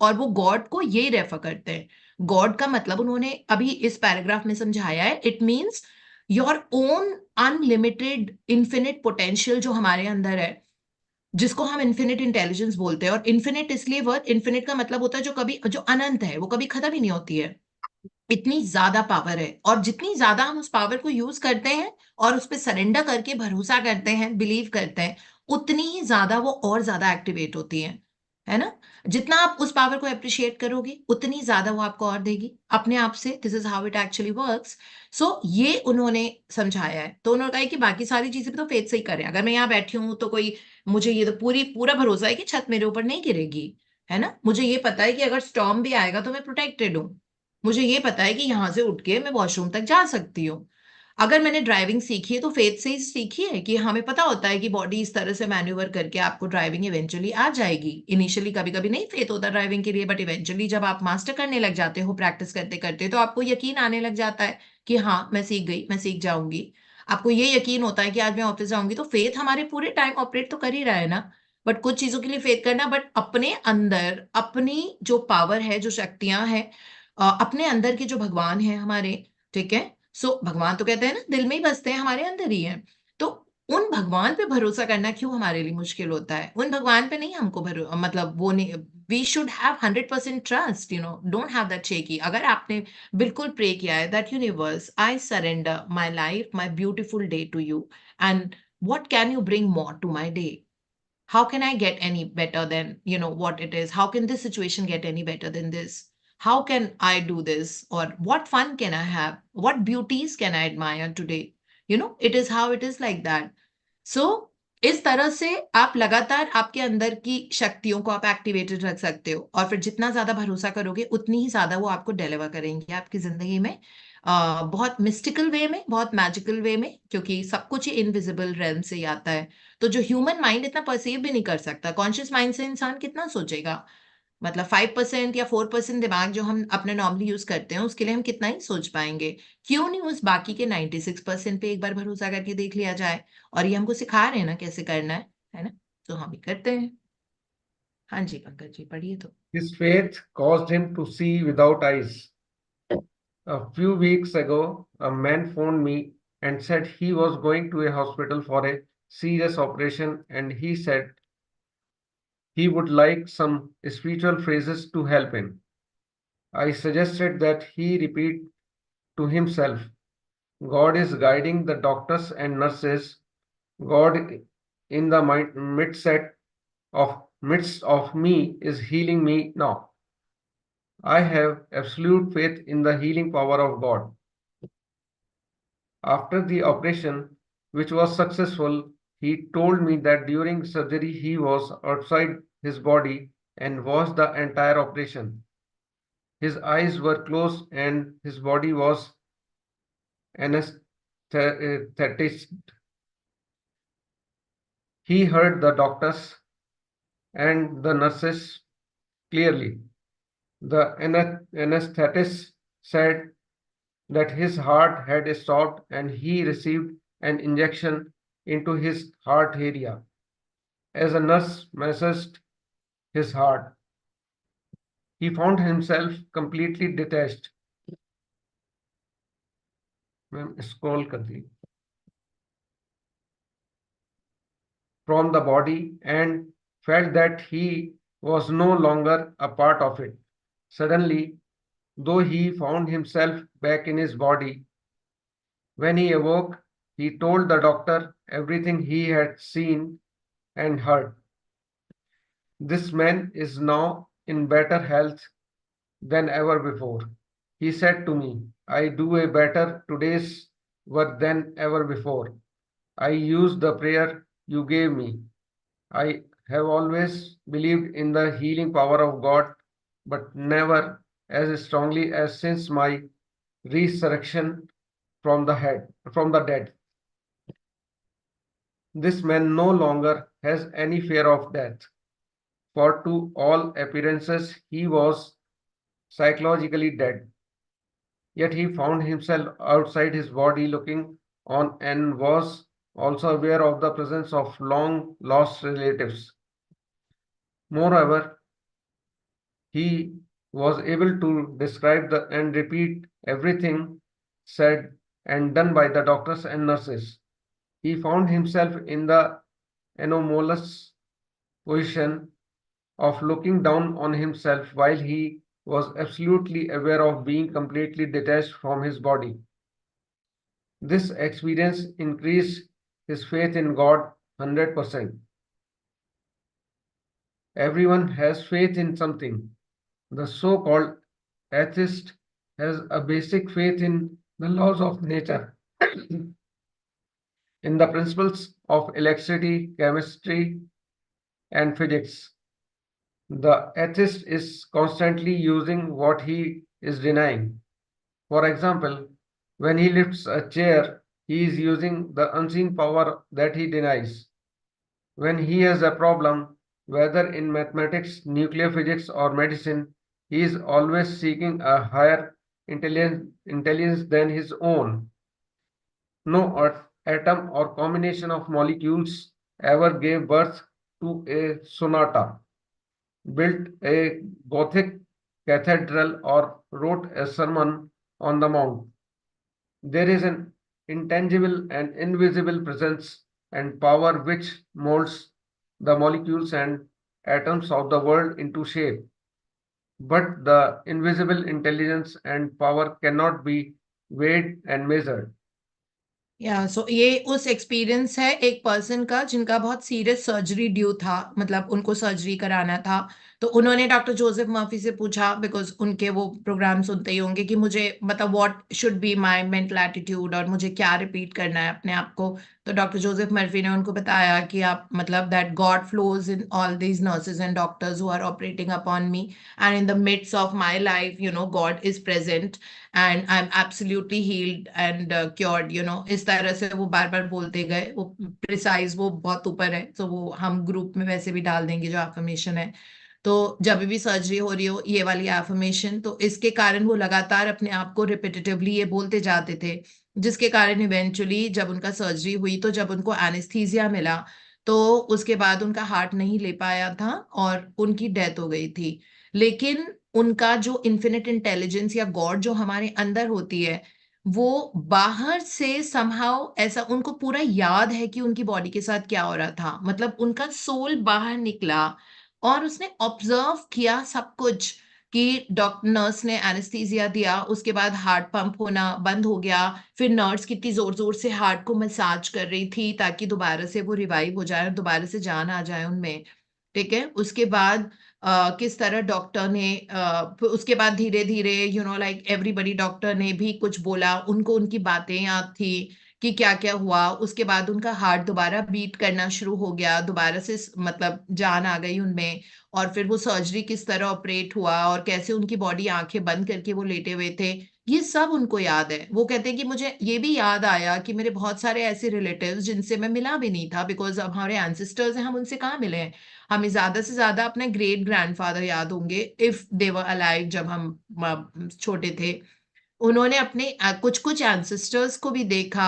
और वो गॉड को यही रेफर करते हैं। गॉड का मतलब उन्होंने अभी इस पैराग्राफ में समझाया है, it means your own unlimited infinite potential जो हमारे अंदर है, जिसको हम इन्फिनिट इंटेलिजेंस बोलते हैं। और इन्फिनिट इसलिए वर्ड, इन्फिनिट का मतलब होता है जो अनंत है, वो कभी खत्म ही नहीं होती है। इतनी ज्यादा पावर है, और जितनी ज्यादा हम उस पावर को यूज करते हैं और उस पर सरेंडर करके भरोसा करते हैं, बिलीव करते हैं, उतनी ही ज्यादा वो और ज्यादा एक्टिवेट होती है ना। जितना आप उस पावर को अप्रिशिएट करोगे उतनी ज्यादा वो आपको और देगी अपने आप से। This is how it actually works. So ये उन्होंने समझाया है। तो उन्होंने कहा है कि बाकी सारी चीजें भी तो फेथ से ही करें। अगर मैं यहाँ बैठी हूँ तो कोई, मुझे ये तो पूरा भरोसा है कि छत मेरे ऊपर नहीं गिरेगी, है ना। मुझे ये पता है कि अगर स्टॉर्म भी आएगा तो मैं प्रोटेक्टेड हूँ। मुझे ये पता है कि यहां से उठ के मैं वॉशरूम तक जा सकती हूँ। अगर मैंने ड्राइविंग सीखी है तो फेथ से ही सीखी है कि हमें पता होता है कि बॉडी इस तरह से मैन्यूवर करके आपको ड्राइविंग इवेंचुअली आ जाएगी। इनिशियली कभी कभी नहीं फेथ होता ड्राइविंग के लिए, बट इवेंचुअली जब आप मास्टर करने लग जाते हो, प्रैक्टिस करते करते, तो आपको यकीन आने लग जाता है कि हाँ मैं सीख गई, मैं सीख जाऊंगी। आपको ये यकीन होता है कि आज मैं ऑफिस जाऊंगी। तो फेथ हमारे पूरे टाइम ऑपरेट तो कर ही रहा है ना। बट कुछ चीजों के लिए फेथ करना, बट अपने अंदर अपनी जो पावर है, जो शक्तियां हैं, अपने अंदर के जो भगवान है हमारे, ठीक है। सो भगवान तो कहते हैं ना दिल में ही बसते हैं, हमारे अंदर ही है। तो उन भगवान पे भरोसा करना क्यों हमारे लिए मुश्किल होता है? उन भगवान पे नहीं हमको मतलब वो नहीं, we should have 100% trust, don't have that shaky. अगर आपने बिल्कुल प्रे किया है that universe, I surrender my life, my beautiful day to you, and what can you bring more to my day? How can I get any better than what it is? How can this situation get any better than this? How can I do this? Or what fun can I have? What beauties can I admire today? It is how it is, like that. So इस तरह से आप लगातार आपके अंदर की शक्तियों को आप एक्टिवेटेड रख सकते हो, और फिर जितना ज्यादा भरोसा करोगे उतनी ही ज्यादा वो आपको डिलीवर करेंगे आपकी जिंदगी में, बहुत मिस्टिकल वे में, बहुत मैजिकल वे में, क्योंकि सब कुछ ही इनविजिबल रेल्म से ही आता है। तो जो ह्यूमन माइंड इतना परसीव भी नहीं कर सकता, कॉन्शियस माइंड से इंसान कितना सोचेगा? मतलब 5% या 4% दिमाग जो हम अपने नॉर्मली यूज करते हैं, उसके लिए हम कितना ही सोच पाएंगे? क्यों नहीं उस बाकी के 96% पे एक बार भरोसा करके देख लिया जाए? और ये हमको सिखा रहे हैं ना कैसे करना है ना। तो हम भी करते हैं। हाँ जी पंकज जी, पढ़िए तो। His faith caused him to see without eyes. A few weeks ago, a man phoned me and said he was going to a hospital for a serious operation, and he said he would like some spiritual phrases to help him. I suggested that he repeat to himself, God is guiding the doctors and nurses. God in the midst of me is healing me now. I have absolute faith in the healing power of God. After the operation, which was successful, he told me that during surgery he was outside his body and watched the entire operation. His eyes were closed and his body was anesthetized. He heard the doctors and the nurses clearly. The anesthetist said that his heart had stopped and he received an injection into his heart area. As a nurse massaged his heart, he found himself completely detached. Scroll कर दी. From the body and felt that he was no longer a part of it. Suddenly, though he found himself back in his body, when he awoke, he told the doctor everything he had seen and heard. This man is now in better health than ever before. He said to me, I do a better today's work than ever before. I used the prayer you gave me. I have always believed in the healing power of God, but never as strongly as since my resurrection from the dead. This man no longer has any fear of death, for to all appearances he was psychologically dead. Yet he found himself outside his body looking on and was also aware of the presence of long lost relatives. Moreover, he was able to describe and repeat everything said and done by the doctors and nurses. He found himself in the anomalous position of looking down on himself while he was absolutely aware of being completely detached from his body. This experience increased his faith in God 100%. Everyone has faith in something. The so-called atheist has a basic faith in the laws of nature, in the principles of electricity, chemistry, and physics. The atheist is constantly using what he is denying. For example, when he lifts a chair, he is using the unseen power that he denies. When he has a problem, whether in mathematics, nuclear physics, or medicine, he is always seeking a higher intelligence than his own. No atom or combination of molecules ever gave birth to a sonata, built a Gothic cathedral, or wrote a sermon on the mount. There is an intangible and invisible presence and power which molds the molecules and atoms of the world into shape. But the invisible intelligence and power cannot be weighed and measured. सो ये उस experience है एक person का जिनका बहुत serious surgery due था, मतलब उनको सर्जरी कराना था। तो उन्होंने डॉक्टर जोसेफ मर्फी से पूछा, बिकॉज उनके वो प्रोग्राम सुनते ही होंगे, कि मुझे मतलब what should be my mental attitude, और मुझे क्या रिपीट करना है अपने आप को। तो डॉक्टर जोसेफ मर्फी ने उनको बताया कि आप मतलब that God flows in all these nurses and doctors who are operating upon me, and in the midst of my life God is present and I am absolutely healed and cured. इस तरह से वो बार बार बोलते गए। वो precise वो बहुत ऊपर है, तो वो हम ग्रुप में वैसे भी डाल देंगे जो एफर्मेशन है। तो जब भी सर्जरी हो रही हो ये वाली एफर्मेशन, तो इसके कारण वो लगातार अपने आप को रिपीटेटिवली ये बोलते जाते थे, जिसके कारण इवेंचुअली जब उनका सर्जरी हुई, तो जब उनको एनेस्थीसिया मिला, तो उसके बाद उनका हार्ट नहीं ले पाया था और उनकी डेथ हो गई थी। लेकिन उनका जो इन्फिनिट इंटेलिजेंस या गॉड जो हमारे अंदर होती है, वो बाहर से समहाउ ऐसा उनको पूरा याद है कि उनकी बॉडी के साथ क्या हो रहा था। मतलब उनका सोल बाहर निकला और उसने ऑब्जर्व किया सब कुछ, कि डॉक्टर नर्स ने एनेस्थीसिया दिया, उसके बाद हार्ट पंप होना बंद हो गया, फिर नर्स कितनी जोर जोर से हार्ट को मसाज कर रही थी ताकि दोबारा से वो रिवाइव हो जाए और दोबारा से जान आ जाए उनमें। ठीक है, उसके बाद किस तरह डॉक्टर ने फिर उसके बाद धीरे धीरे लाइक एवरीबडी डॉक्टर ने भी कुछ बोला, उनको उनकी बातें याद थी कि क्या क्या हुआ। उसके बाद उनका हार्ट दोबारा बीट करना शुरू हो गया, दोबारा से मतलब जान आ गई उनमें। और फिर वो सर्जरी किस तरह ऑपरेट हुआ और कैसे उनकी बॉडी आंखें बंद करके वो लेटे हुए थे, ये सब उनको याद है। वो कहते हैं कि मुझे ये भी याद आया कि मेरे बहुत सारे ऐसे रिलेटिव्स जिनसे मैं मिला भी नहीं था, बिकॉज अब हमारे एंसेस्टर्स हैं, हम उनसे कहाँ मिले हैं। हमें ज्यादा से ज्यादा अपने ग्रेट ग्रैंडफादर याद होंगे इफ दे वर अलाइव, जब हम छोटे थे। उन्होंने अपने कुछ कुछ एंसेस्टर्स को भी देखा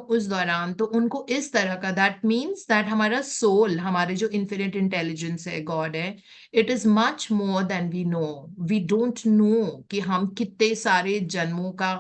उस दौरान। तो उनको इस तरह का, दैट मीन्स दैट हमारा सोल, हमारे जो इन्फिनिट इंटेलिजेंस है, गॉड है, it is much more than we know. We don't know कि हम कितने सारे जन्मों का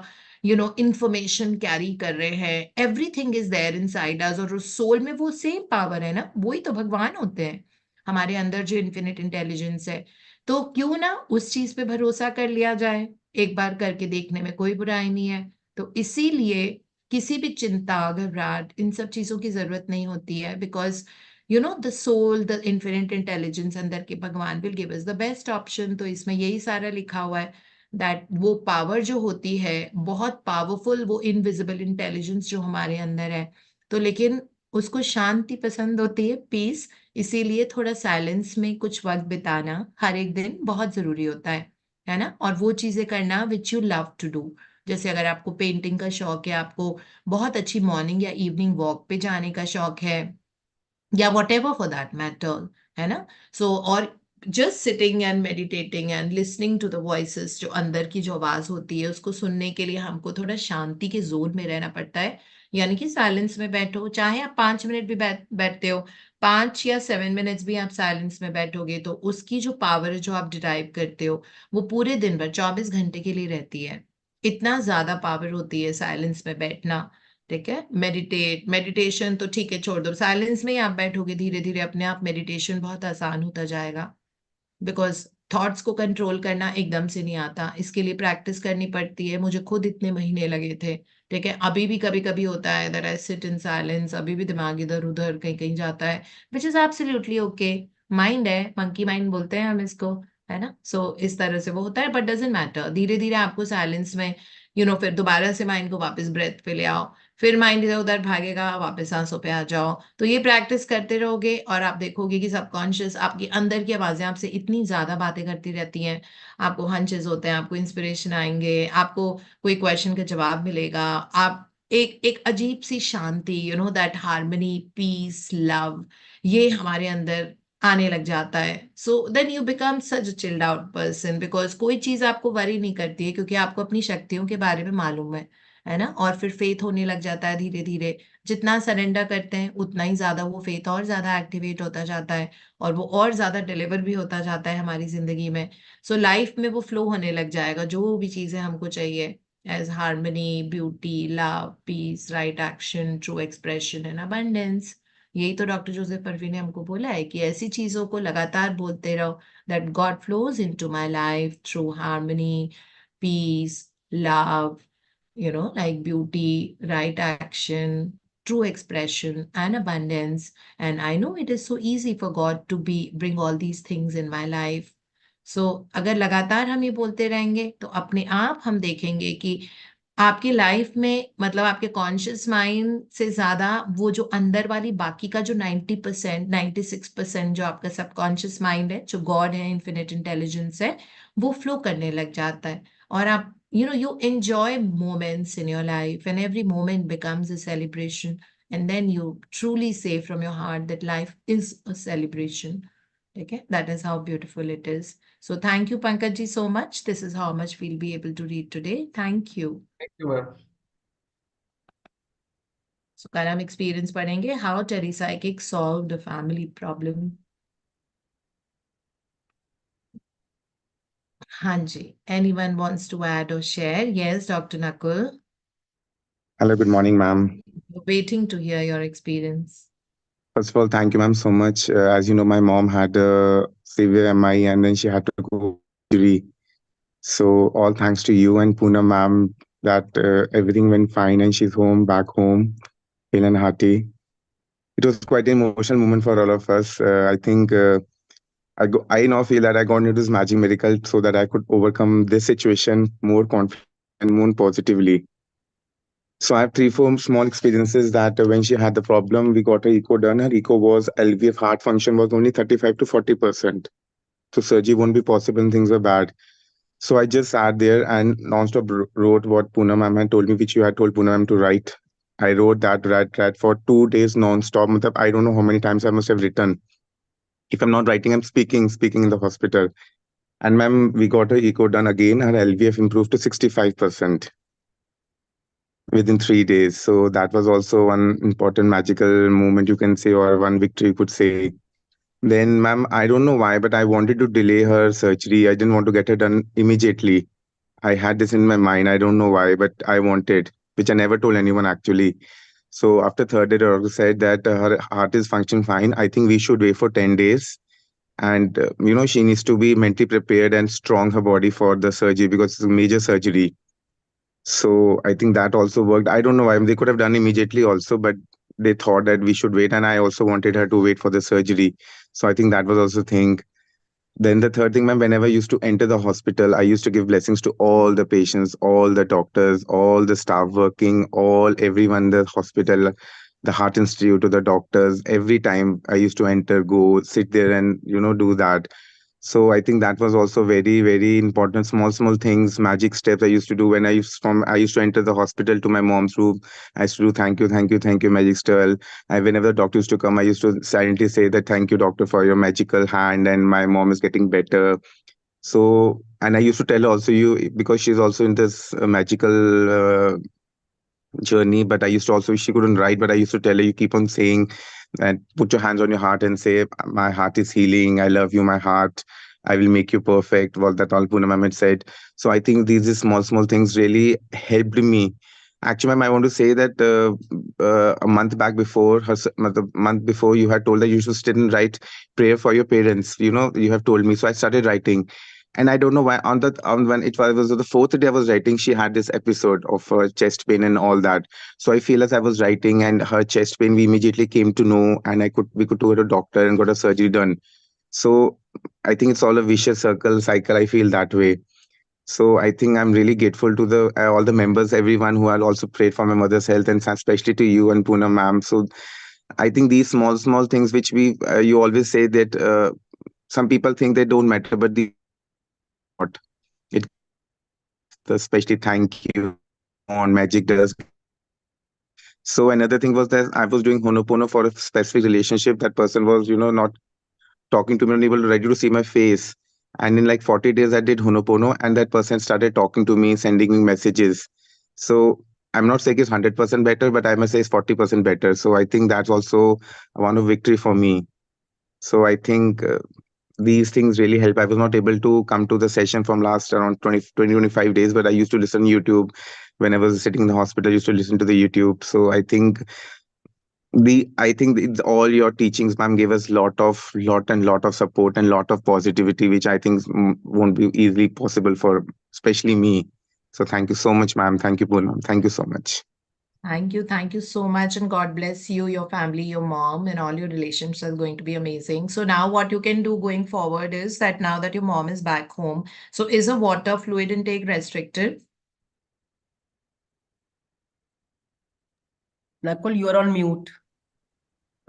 इंफॉर्मेशन कैरी कर रहे हैं। Everything is there inside us, और उस सोल में वो सेम पावर है ना, वही तो भगवान होते हैं हमारे अंदर, जो इन्फिनिट इंटेलिजेंस है। तो क्यों ना उस चीज पे भरोसा कर लिया जाए, एक बार करके देखने में कोई बुराई नहीं है। तो इसीलिए किसी भी चिंता, घबराहट, इन सब चीजों की जरूरत नहीं होती है, because the soul, the infinite intelligence अंदर के भगवान will give us the best option. तो इसमें यही सारा लिखा हुआ है, दैट वो पावर जो होती है बहुत पावरफुल, वो इनविजिबल इंटेलिजेंस जो हमारे अंदर है, तो लेकिन उसको शांति पसंद होती है, पीस। इसीलिए थोड़ा साइलेंस में कुछ वक्त बिताना हर एक दिन बहुत जरूरी होता है ना। और वो चीजें करना which you love to do. जैसे अगर आपको पेंटिंग का शौक है, आपको बहुत अच्छी मॉर्निंग या इवनिंग वॉक पे जाने का शौक है, या whatever for that matter, है ना? So और just sitting and meditating and listening to the voices, जो अंदर की जो आवाज होती है उसको सुनने के लिए हमको थोड़ा शांति के जोन में रहना पड़ता है, यानी कि साइलेंस में बैठो, चाहे आप 5 मिनट भी बैठते हो, 5 या 7 मिनट्स भी आप साइलेंस में बैठोगे तो उसकी जो पावर जो आप डिराइव करते हो वो पूरे दिन भर 24 घंटे के लिए रहती है। इतना ज्यादा पावर होती है साइलेंस में बैठना। ठीक है, मेडिटेशन तो ठीक है, छोड़ दो, साइलेंस में ही आप बैठोगे, धीरे धीरे अपने आप मेडिटेशन बहुत आसान होता जाएगा। बिकॉज थॉट्स को कंट्रोल करना एकदम से नहीं आता, इसके लिए प्रैक्टिस करनी पड़ती है। मुझे खुद इतने महीने लगे थे। ठीक है, अभी भी कभी कभी होता है that I sit in silence, अभी भी दिमाग इधर उधर कहीं कहीं जाता है, which is absolutely okay. Mind है, मंकी माइंड बोलते हैं हम इसको, है ना? सो इस तरह से वो होता है, बट डजेंट मैटर, धीरे धीरे आपको साइलेंस में फिर दोबारा से माइंड को वापस ब्रेथ पे ले आओ, फिर माइंड इधर उधर भागेगा, वापस सांसों पे आ जाओ। तो ये प्रैक्टिस करते रहोगे और आप देखोगे कि सबकॉन्शियस आपकी अंदर की आवाजें आपसे इतनी ज्यादा बातें करती रहती हैं, आपको हंचेस होते हैं, आपको इंस्पिरेशन आएंगे, आपको कोई क्वेश्चन का जवाब मिलेगा, आप एक एक अजीब सी शांति, दैट हार्मनी, पीस, लव, ये हमारे अंदर आने लग जाता है। So then you become such a chilled out person, because कोई चीज आपको वरी नहीं करती है, क्योंकि आपको अपनी शक्तियों के बारे में मालूम है ना? और फिर फेथ होने लग जाता है धीरे धीरे, जितना सरेंडर करते हैं उतना ही ज्यादा वो फेथ और ज्यादा एक्टिवेट होता जाता है, और वो और ज्यादा डिलीवर भी होता जाता है हमारी जिंदगी में। सो लाइफ में वो फ्लो होने लग जाएगा, जो भी चीजें हमको चाहिए, as harmony, beauty, love, peace, right action, true expression and abundance. यही तो डॉक्टर जोसेफ परवी ने हमको बोला है कि ऐसी चीजों को लगातार बोलते रहो, that God flows into my life through harmony, peace, love, like beauty, right action, true expression, and abundance. And I know it is so easy for God to bring all these things in my life. So अगर लगातार हम ये बोलते रहेंगे तो अपने आप हम देखेंगे कि आपकी लाइफ में, मतलब आपके कॉन्शियस माइंड से ज्यादा वो जो अंदर वाली बाकी का जो 90%, 96% जो आपका सबकॉन्शियस माइंड है, जो गॉड है, इन्फिनिट इंटेलिजेंस है, वो फ्लो करने लग जाता है। और आप you enjoy moments in your life, and every moment becomes a celebration, and then you truly say from your heart that life is a celebration. Okay, that is how beautiful it is. So thank you, Pankaj ji, so much. This is how much we'll be able to read today. Thank you. Thank you, ma'am. So कल हम experience पढ़ेंगे how telepsychic solved a family problem. हाँ जी, anyone wants to add or share? Yes, Dr. Nakul. Hello, good morning, ma'am. We're waiting to hear your experience. First of all, thank you, ma'am, so much. As you know, my mom had a severe MI and then she had to go surgery. So all thanks to you and Poonam, ma'am, that everything went fine and she's back home, hale and hearty. It was quite an emotional moment for all of us. I think I now feel that I got into this magic miracle so that I could overcome this situation more confident and more positively. So I have three, four small experiences that when she had the problem, we got her echo done. Her echo was LVF heart function was only 35 to 40%. So surgery won't be possible and things were bad. So I just sat there and nonstop wrote what Poonam ma'am had told me, which you had told Poonam ma'am to write. I wrote that, read for 2 days nonstop. Matlab, I don't know how many times I must have written. If I'm not writing, I'm speaking in the hospital. And ma'am, we got her echo done again. Her LVF improved to 65%. Within 3 days. So that was also one important magical moment, you can say, or one victory, you could say. Then, ma'am, I don't know why, but I wanted to delay her surgery. I didn't want to get her done immediately. I had this in my mind. I don't know why, but I wanted, which I never told anyone actually. So after third day, the doctor said that her heart is functioning fine. I think we should wait for 10 days. And, she needs to be mentally prepared and strong her body for the surgery because it's a major surgery. So I think that also worked. I don't know why they could have done immediately also, but they thought that we should wait. And I also wanted her to wait for the surgery. So I think that was also thing. Then the third thing, ma'am, whenever I used to enter the hospital, I used to give blessings to all the patients, all the doctors, all the staff working, everyone in the hospital, the Heart Institute, to the doctors. Every time I used to enter, go sit there and, do that. So I think that was also very, very important. Small, small things, magic steps I used to do when I used to enter the hospital to my mom's room. I used to do thank you, thank you, thank you, magic step. And whenever the doctor used to come, I used to silently say that thank you, doctor, for your magical hand, and my mom is getting better. So, and I used to tell her also you because she's also in this magical journey. But I used to also, she couldn't write, but I used to tell her, you keep on saying and put your hands on your heart and say, my heart is healing. I love you, my heart. I will make you perfect. Well, that all Poonam ma'am had said. So I think these small, small things really helped me. Actually, ma'am, I want to say that a month back before, the month before, you had told that you should sit and write prayer for your parents. You know, you have told me. So I started writing. And I don't know why on when it was the fourth day I was writing, she had this episode of chest pain and all that. So I feel as I was writing and her chest pain, we immediately came to know, and we could go to a doctor and got a surgery done. So I think it's all a vicious cycle. I feel that way. So I think I'm really grateful to the all the members, everyone who had also prayed for my mother's health, and especially to you and Poonam ma'am. So I think these small, small things which you always say that some people think they don't matter, but these lot. It especially thank you on magic does. So another thing was that I was doing Honopono for a specific relationship. That person was, not talking to me, unable ready to see my face. And in like 40 days, I did Honopono, and that person started talking to me, sending me messages. So I'm not saying it's 100% better, but I must say it's 40% better. So I think that's also one of victory for me. So I think these things really help. I was not able to come to the session from last around 25 days, but I used to listen to YouTube. When I was sitting in the hospital, I used to listen to the YouTube. So I think it's all your teachings, ma'am, gave us lot of support and lot of positivity, which I think won't be easily possible for especially me. So thank you so much, ma'am. Thank you, Poonam. Thank you so much. Thank you. Thank you so much. And God bless you, your family, your mom, and all your relationships are going to be amazing. So now what you can do going forward is that now that your mom is back home, so is a water fluid intake restricted? Nakul, you are on mute.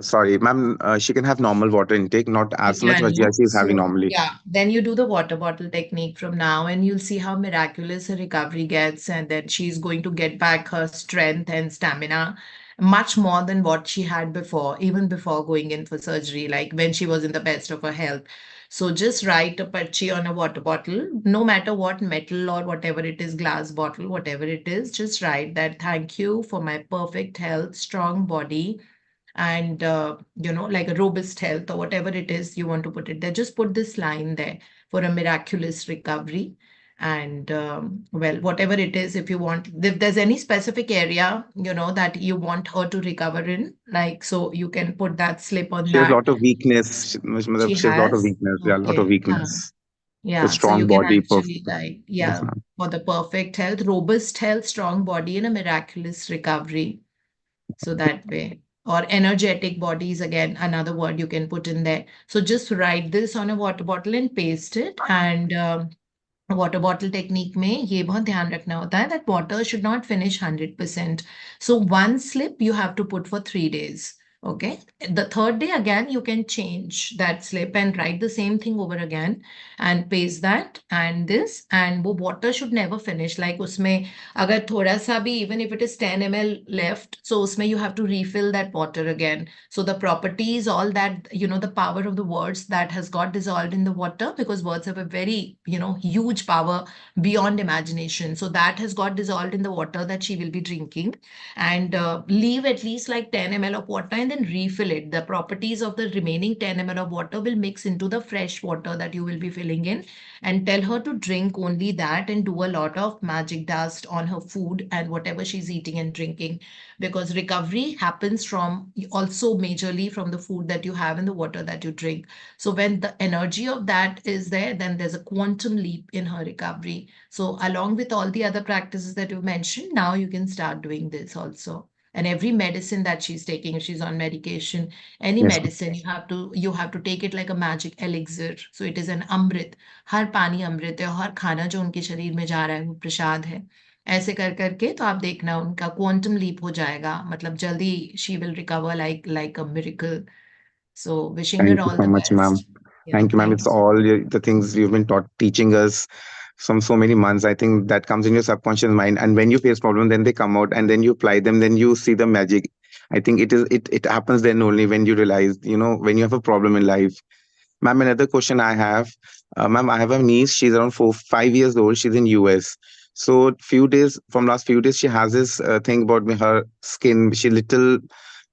Sorry, ma'am. She can have normal water intake, not as much, but Can yeah, you? she's having So, normally. yeah, then you do the water bottle technique from now, and you'll see how miraculous her recovery gets, and that she's going to get back her strength and stamina much more than what she had before, even before going in for surgery, like when she was in the best of her health. So just write a parchi on a water bottle, no matter what metal or whatever it is, glass bottle, whatever it is, just write that thank you for my perfect health, strong body, and like a robust health or whatever it is you want to put it there. Just put this line there for a miraculous recovery. And well, whatever it is, if you want, if there's any specific area that you want her to recover in, like, so you can put that slip on She has a that. lot of weakness. She She has a lot of has, weakness. Yeah, a lot of okay, weakness. So yeah, so you strong can body, actually, perfect. like, Yes, yeah, ma'am. for the perfect health, robust health, strong body, and a miraculous recovery. So that way, or energetic bodies, again, another word you can put in there. So just write this on a water bottle and paste it. And water bottle technique में ये बहुत ध्यान रखना होता है that water should not finish 100%. So one slip you have to put for 3 days. Okay. The third day again, you can change that slip and write the same thing over again and paste that and this, and वो water should never finish. Like उसमें अगर थोड़ा सा भी, even if it is 10 ml left, so उसमें you have to refill that water again. So the properties, all that, the power of the words that has got dissolved in the water, because words have a very, huge power beyond imagination. So that has got dissolved in the water that she will be drinking, and leave at least like 10 ml of water and then refill it. The properties of the remaining 10 ml of water will mix into the fresh water that you will be filling in, and tell her to drink only that and do a lot of magic dust on her food and whatever she's eating and drinking, because recovery happens from also majorly from the food that you have and the water that you drink. So when the energy of that is there, then there's a quantum leap in her recovery. So along with all the other practices that you mentioned, now you can start doing this also. And every medicine that she's taking, if she's on medication, any Yes, ma'am. medicine, you have to take it like a magic elixir. So it is an amrit. हर पानी अमृत है, और हर खाना जो उनके शरीर में जा रहा है वो प्रसाद है. ऐसे कर करके तो आप देखना उनका क्वांटम लीप हो जाएगा, मतलब जल्दी she will recover like a miracle. So wishing her Thank you all so the much, ma'am. best. Thank you, ma'am. thank It's you. all the things you've been teaching us from so many months. I think that comes in your subconscious mind, and when you face problem, then they come out, and then you apply them, then you see the magic. I think it happens then only when you realize, when you have a problem in life. Ma'am, another question I have. Ma'am, I have a niece. She's around 5 years old. She's in US. So last few days, she has this thing about her skin.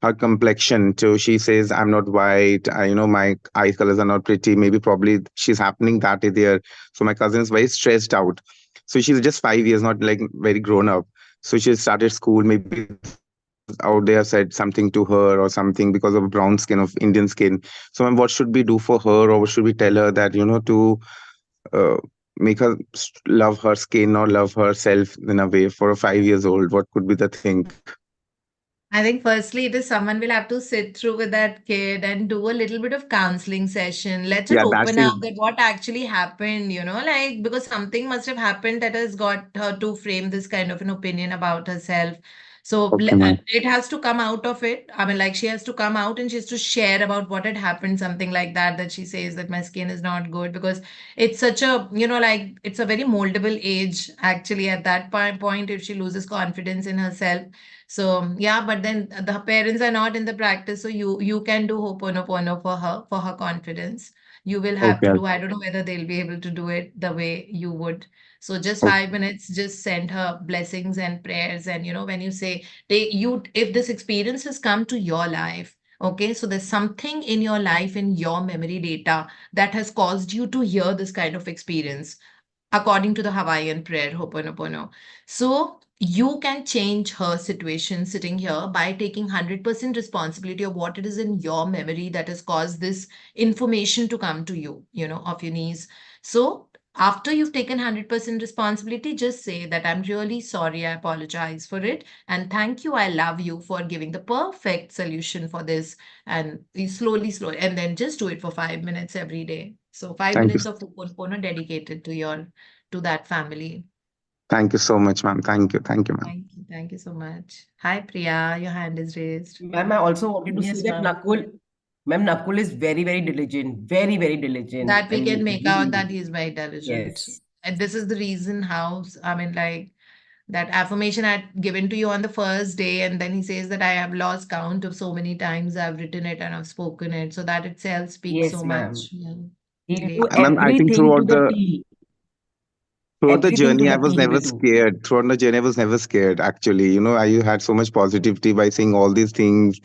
Her complexion. So she says, I'm not white. My eye colors are not pretty. Maybe probably she's happening that is there. So my cousin is very stressed out. So she's just 5 years, not like very grown up. So she started school. Maybe out there said something to her or something because of brown skin of Indian skin. So, ma'am, what should we do for her, or what should we tell her that to uh, make her love her skin or love herself in a way for a 5 years old? What could be the thing? I think firstly, it is someone will have to sit through with that kid and do a little bit of counseling session. Let her Yeah, that open is up that what actually happened, like because something must have happened that has got her to frame this kind of an opinion about herself. So okay, ma'am. it has to come out of it. I mean, like she has to come out and she has to share about what had happened, something like that, that she says that my skin is not good because it's such a, like it's a very moldable age actually at that point if she loses confidence in herself. So yeah, but then the parents are not in the practice, so you can do Ho'oponopono for her confidence. You will have to Okay, do. I don't know whether they'll be able to do it the way you would. So just okay, 5 minutes, just send her blessings and prayers. And when you say if this experience has come to your life, okay, so there's something in your life in your memory data that has caused you to hear this kind of experience according to the Hawaiian prayer, Ho'oponopono. So you can change her situation sitting here by taking 100% responsibility of what it is in your memory that has caused this information to come to you, of your niece. So after you've taken 100% responsibility, just say that I'm really sorry, I apologize for it, and thank you, I love you for giving the perfect solution for this. And you slowly, and then just do it for 5 minutes every day. So five thank you, minutes of Ho'oponopono dedicated to that family. thank you so much, ma'am. Thank you, ma'am. Thank you so much. Hi, Priya, your hand is raised. Ma'am, I also wanted to say Yes, that ma'am. Nakul is very, very diligent, very, very diligent. That I we can mean, make out that he is very diligent. yes, And this is the reason how, I mean, like that affirmation I had given to you on the first day, and then he says that I have lost count of so many times I've written it and I've spoken it. So that itself speaks so yes, ma'am. much. Yeah. He'll do Great. Ma'am, I think everything to the T, throughout the everything to journey, I the was T he never will do. scared. Throughout the journey, I was never scared. Actually, I had so much positivity by saying all these things.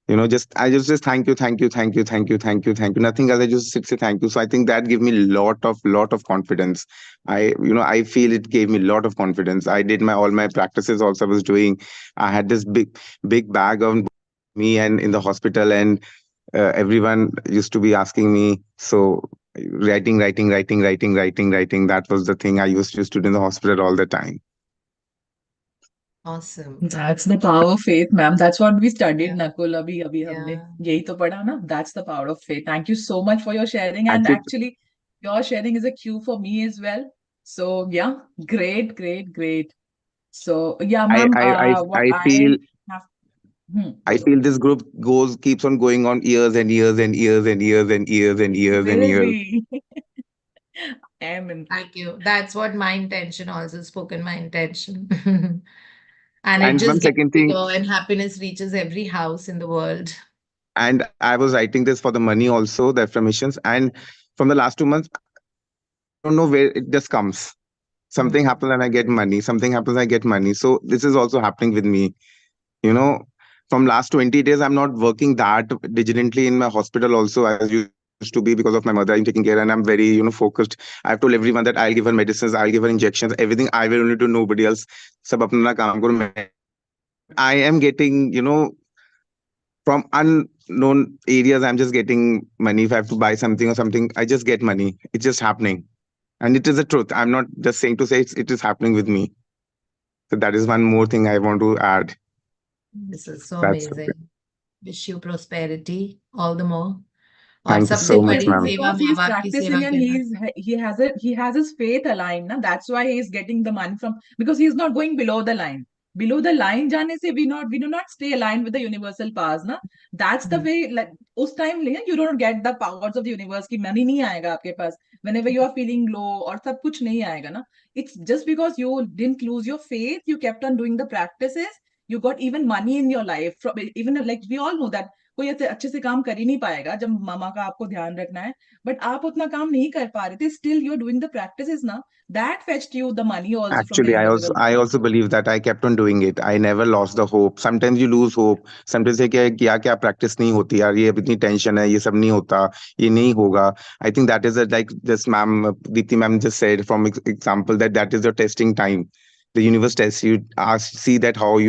I just thank you, thank you, thank you, thank you, thank you, thank you. Nothing else. I just say thank you. So I think that gave me lot of confidence. I feel it gave me a lot of confidence. I did all my practices also I was doing. I had this big bag of me and in the hospital, and everyone used to be asking me. So writing. That was the thing I used to do in the hospital all the time. Awesome. That's the power of faith, ma'am. That's what we studied, Yeah. Nakul. अभी हमने Yeah. यही तो पढ़ा ना. That's the power of faith. Thank you so much for your sharing. And Actually, actually, your sharing is a cue for me as well. So yeah, great, great, great. So yeah, I ma'am. I I What I I feel have. I feel this group keeps on going on years and years and years and years and years and years and Will years. be. Amen. Thank you. That's what my intention also spoken, my intention. And it And one just gets second thing, bigger and happiness reaches every house in the world. and I was writing this for the money also, the affirmations. And from the last 2 months, I don't know where it just comes. Something happens and I get money. Something happens, I get money. So this is also happening with me. You know, from last 20 days, I'm not working that diligently in my hospital also as used to be because of my mother. I'm taking care and I'm very, focused. I've told everyone that I'll give her medicines, I'll give her injections, everything I will only do, nobody else. Sab apna kaam karo, I am getting, from unknown areas, I'm just getting money. If I have to buy something or something, I just get money. It's just happening. And it is the truth. I'm not just saying to say it is happening with me. So that is one more thing I want to add. This is so That's okay. amazing. Wish you prosperity all the more. और Thank you सबसे so much, बड़ी ma'am. सेवा Because माँ he's बाप की सेवा practicing and करना. he has his faith aligned. Na? That's why he's getting the money from because he's not going below the line. below the line जाने से we do not stay aligned with the universal powers ना. That's the way, like उस time you don't get the powers of the universe की money नहीं आएगा आपके पास whenever you are feeling low, और सब कुछ नहीं आएगा ना. It's just because you didn't lose your faith, you kept on doing the practices, you got even money in your life from, even like we all know that कोई ऐसे अच्छे से काम कर ही नहीं पाएगा जब मामा का आपको ध्यान रखना है, बट आप उतना काम नहीं कर पा रहे थे, still you're doing the practices ना, that fetched you the money also from the Actually, invisible I world. also believe that I kept on doing it. I never lost the hope. Sometimes you lose hope. Sometimes ये क्या क्या practice नहीं होती यार, ये इतनी tension है, ये सब नहीं होता, ये नहीं होगा. I think that is like just ma'am, Deepti ma'am just said from example that is your testing time. The universe tests you, see that how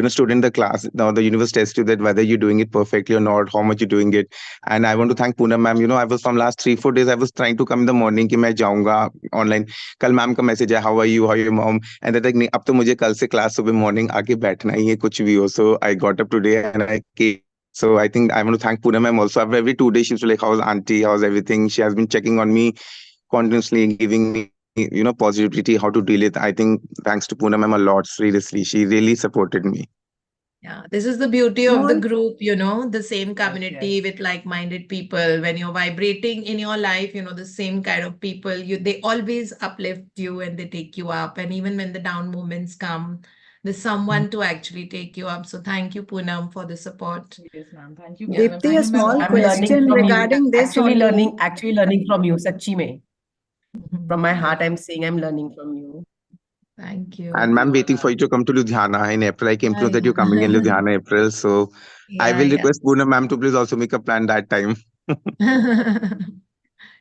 stood in the class. Now the universe tests you that whether you're doing it perfectly or not, how much you're doing it. And I want to thank Poonam ma'am. I was from last 3-4 days. I was trying to come in the morning कि मैं जाऊंगा online. कल ma'am का message है, how are you, how your mom, and that नहीं, अब तो मुझे कल से क्लास सुबह मॉर्निंग आके बैठना ही है कुछ भी हो. So I got up today and I के. So I think I want to thank Poonam ma'am also. Every 2 days she's like, how's auntie, how's everything? She has been checking on me continuously, giving me positivity, how to deal it. I think thanks to Poonam ma'am a lot. Seriously, she really supported me. Yeah, this is the beauty of the Small- group, the same community yes. with like-minded people. When you're vibrating in your life, the same kind of people, they always uplift you and they take you up. And even when the down moments come, there's someone to actually take you up. So thank you, Poonam, for the support. Yes, ma'am. Thank you. Deepti, a Thank you, ma'am. small I'm learning question from you. regarding this Actually only. learning from you, सच्ची में. From my heart, Yes. I'm saying I'm learning from you. Thank you. And ma'am, waiting for you to come to Ludhiana in April. I came to know that you're coming in Yeah. Ludhiana April. So I Yeah, will yeah. request Poonam ma'am to please also make a plan that time.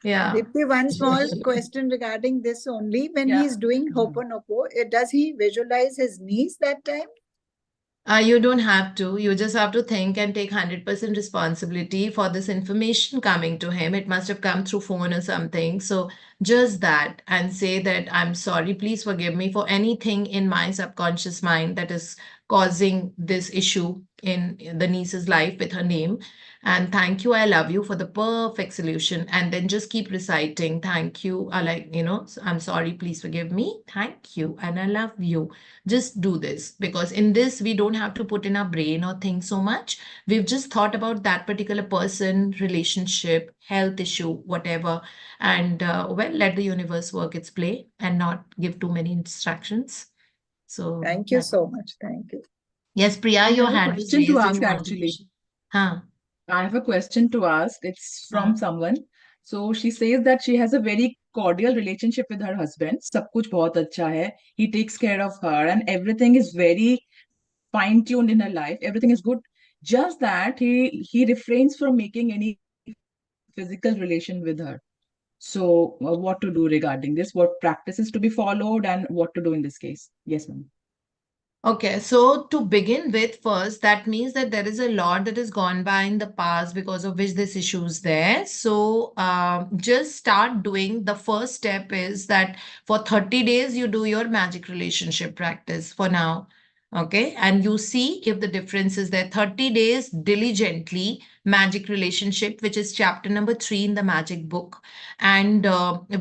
Yeah. Deepti, one small question regarding this only. When Yeah. he is doing Ho'oponopo, does he visualize his niece that time? You don't have to. You just have to think and take 100% responsibility for this information coming to him. It must have come through phone or something. So just that, and say that I'm sorry, please forgive me for anything in my subconscious mind that is causing this issue in the niece's life with her name. And thank you, I love you for the perfect solution. And then just keep reciting, thank you, I'm sorry, please forgive me, thank you, and I love you. Just do this, because in this we don't have to put in our brain or think so much. We've just thought about that particular person, relationship, health issue, whatever, and let the universe work its play and not give too many instructions. So Thank you so much. Thank you. yes, Priya, I your have a hand is question to raised if ask you want to actually. share. Huh. I have a question to ask. It's from someone. So she says that she has a very cordial relationship with her husband. सब कुछ बहुत अच्छा है. He takes care of her and everything is very fine-tuned in her life. Everything is good. Just that he refrains from making any physical relation with her. So what to do regarding this? What practices to be followed and what to do in this case? Yes, ma'am. Okay, so to begin with, first, that means that there is a lot that has gone by in the past because of which this issue is there. So just start doing. The first step is that for 30 days, you do your magic relationship practice for now. Okay, and you see if the difference is there. 30 days diligently, magic relationship, which is chapter number 3 in the magic book, and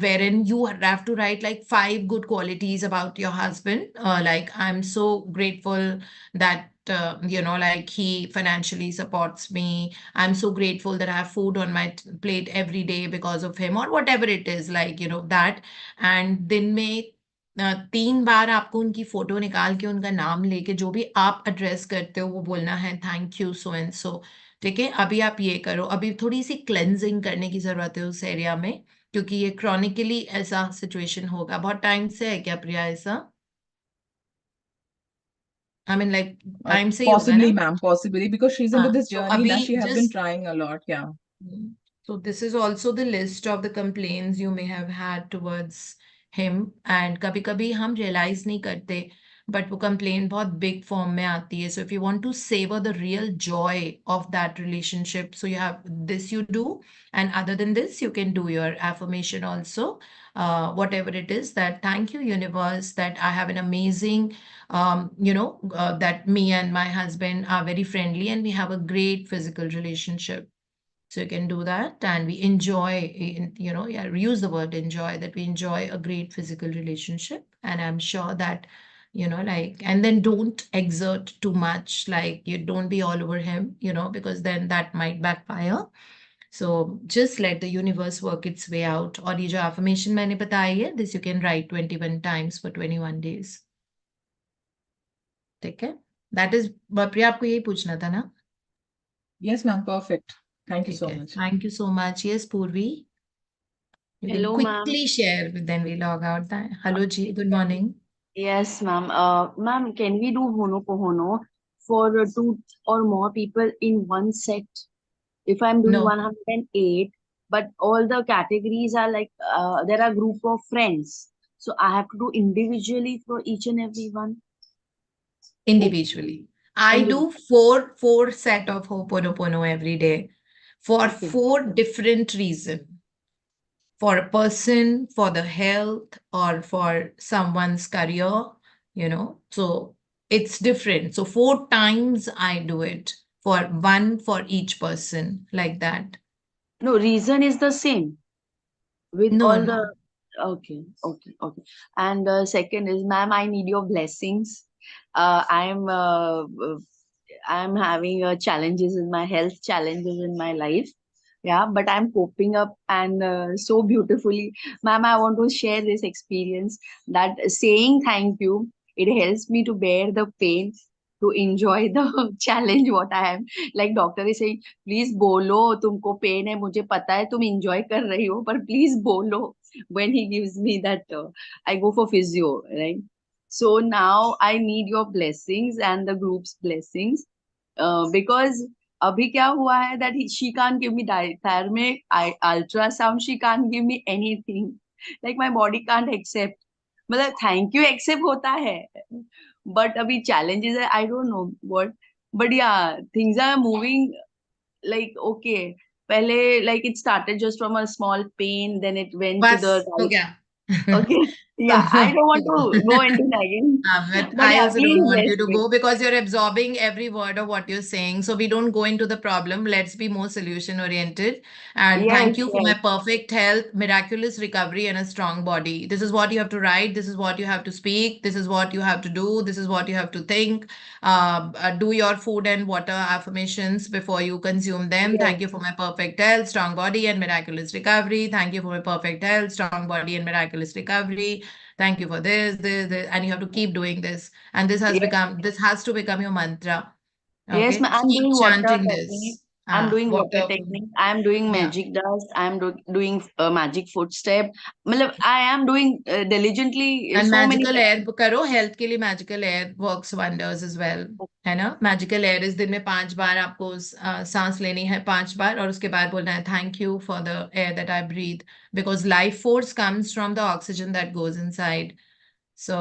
wherein you have to write like 5 good qualities about your husband. Like, I'm so grateful that like he financially supports me. I'm so grateful that I have food on my plate every day because of him, or whatever it is, like that. And दिन में 3 बार आपको उनकी photo निकाल के उनका नाम लेके जो भी आप एड्रेस करते हो वो बोलना है, thank you so and so. ठीक है, अभी आप ये करो. अभी थोड़ी सी क्लेंजिंग करने की जरूरत है उस एरिया में, क्योंकि ये क्रॉनिकली ऐसा सिचुएशन होगा. बहुत टाइम से है क्या प्रिया ऐसा? आई मीन लाइक टाइम से ही होगा Possibly, ना? ma'am, possibly, because she's into हाँ, this तो journey now. अभी She has been just trying a lot. Yeah. So this is also the list of the complaints you may have had towards him. And कभी-कभी हम realize नहीं करते, but वो complaint बहुत big form में आती है. So if you want to savor the real joy of that relationship, so you have this you do, and other than this, you can do your affirmation also. Whatever it is, that thank you universe that I have an amazing, that me and my husband are very friendly and we have a great physical relationship. So you can do that, and we enjoy, use the word enjoy, that we enjoy a great physical relationship. And I'm sure that, like, and then don't exert too much, like you don't be all over him, because then that might backfire. So just let the universe work its way out. और ये जो affirmation मैंने बताई है, this you can write 21 times for 21 days. ठीक है? That is, प्रिया आपको यही पूछना था ना? Yes, ma'am. Perfect. Thank you ठीक so है. much. Thank you so much. Yes, Purvi. You can Hello, ma'am. quickly share, then we log out. Hello, Ji. Good morning. Yes, ma'am. Ma'am, can we do Honoponopono for two or more people in one set? If I'm doing No. 108, but all the categories are like there are group of friends, so I have to do individually for each and every one. Individually. I do four set of Ho'oponopono every day for Okay. 4 different reasons. For a person, for the health, or for someone's career, so it's different. So 4 times I do it, for one for each person, like that. No, reason is the same with No, all no. the. Okay. And second is, ma'am, I need your blessings. I'm having challenges in my health, challenges in my life. Yeah, but I'm coping up and so beautifully. Ma'am, I want to share this experience that saying thank you, it helps me to bear the pain, to enjoy the challenge what I am. Like doctor is saying, please bolo, तुमको pain है, मुझे पता है तुम enjoy कर रही हो, पर please bolo. When he gives me that, I go for physio, right? So now I need your blessings and the group's blessings, because अभी क्या हुआ है that she can't give me thermic, ultrasound, she can't give me anything. Like my body can't accept. मतलब thank you accept होता है, but अभी challenges है, I don't know what, but yeah, things are moving like okay. पहले like it started just from a small pain, then it went to the बस हो right. गया. Okay, yeah, I don't want to go into nagging, But but I yeah, also don't please want you bless to me. go, because you're absorbing every word of what you're saying. So we don't go into the problem. Let's be more solution oriented. And Yes, thank you for my perfect health, miraculous recovery, and a strong body. This is what you have to write. This is what you have to speak. This is what you have to do. This is what you have to think. Do your food and water affirmations before you consume them. yes, Thank you for my perfect health, strong body, and miraculous recovery. Thank you for my perfect health, strong body, and miraculous recovery. Thank you for this, and you have to keep doing this. And this yes, has to become your mantra. yes, Okay? I'm Keep doing water chanting technique. this. I'm doing water Water. technique. I'm doing Yeah. magic dust. I'm doing magic footstep. मतलब I am doing diligently And so many magical air techniques. करो, health के लिए magical air works wonders as well. है ना? Magical air is दिन में 5 बार आपको सांस लेनी है, 5 बार, और उसके बाद बोलना है thank you for the air that I breathe, because life force comes from the oxygen that goes inside. So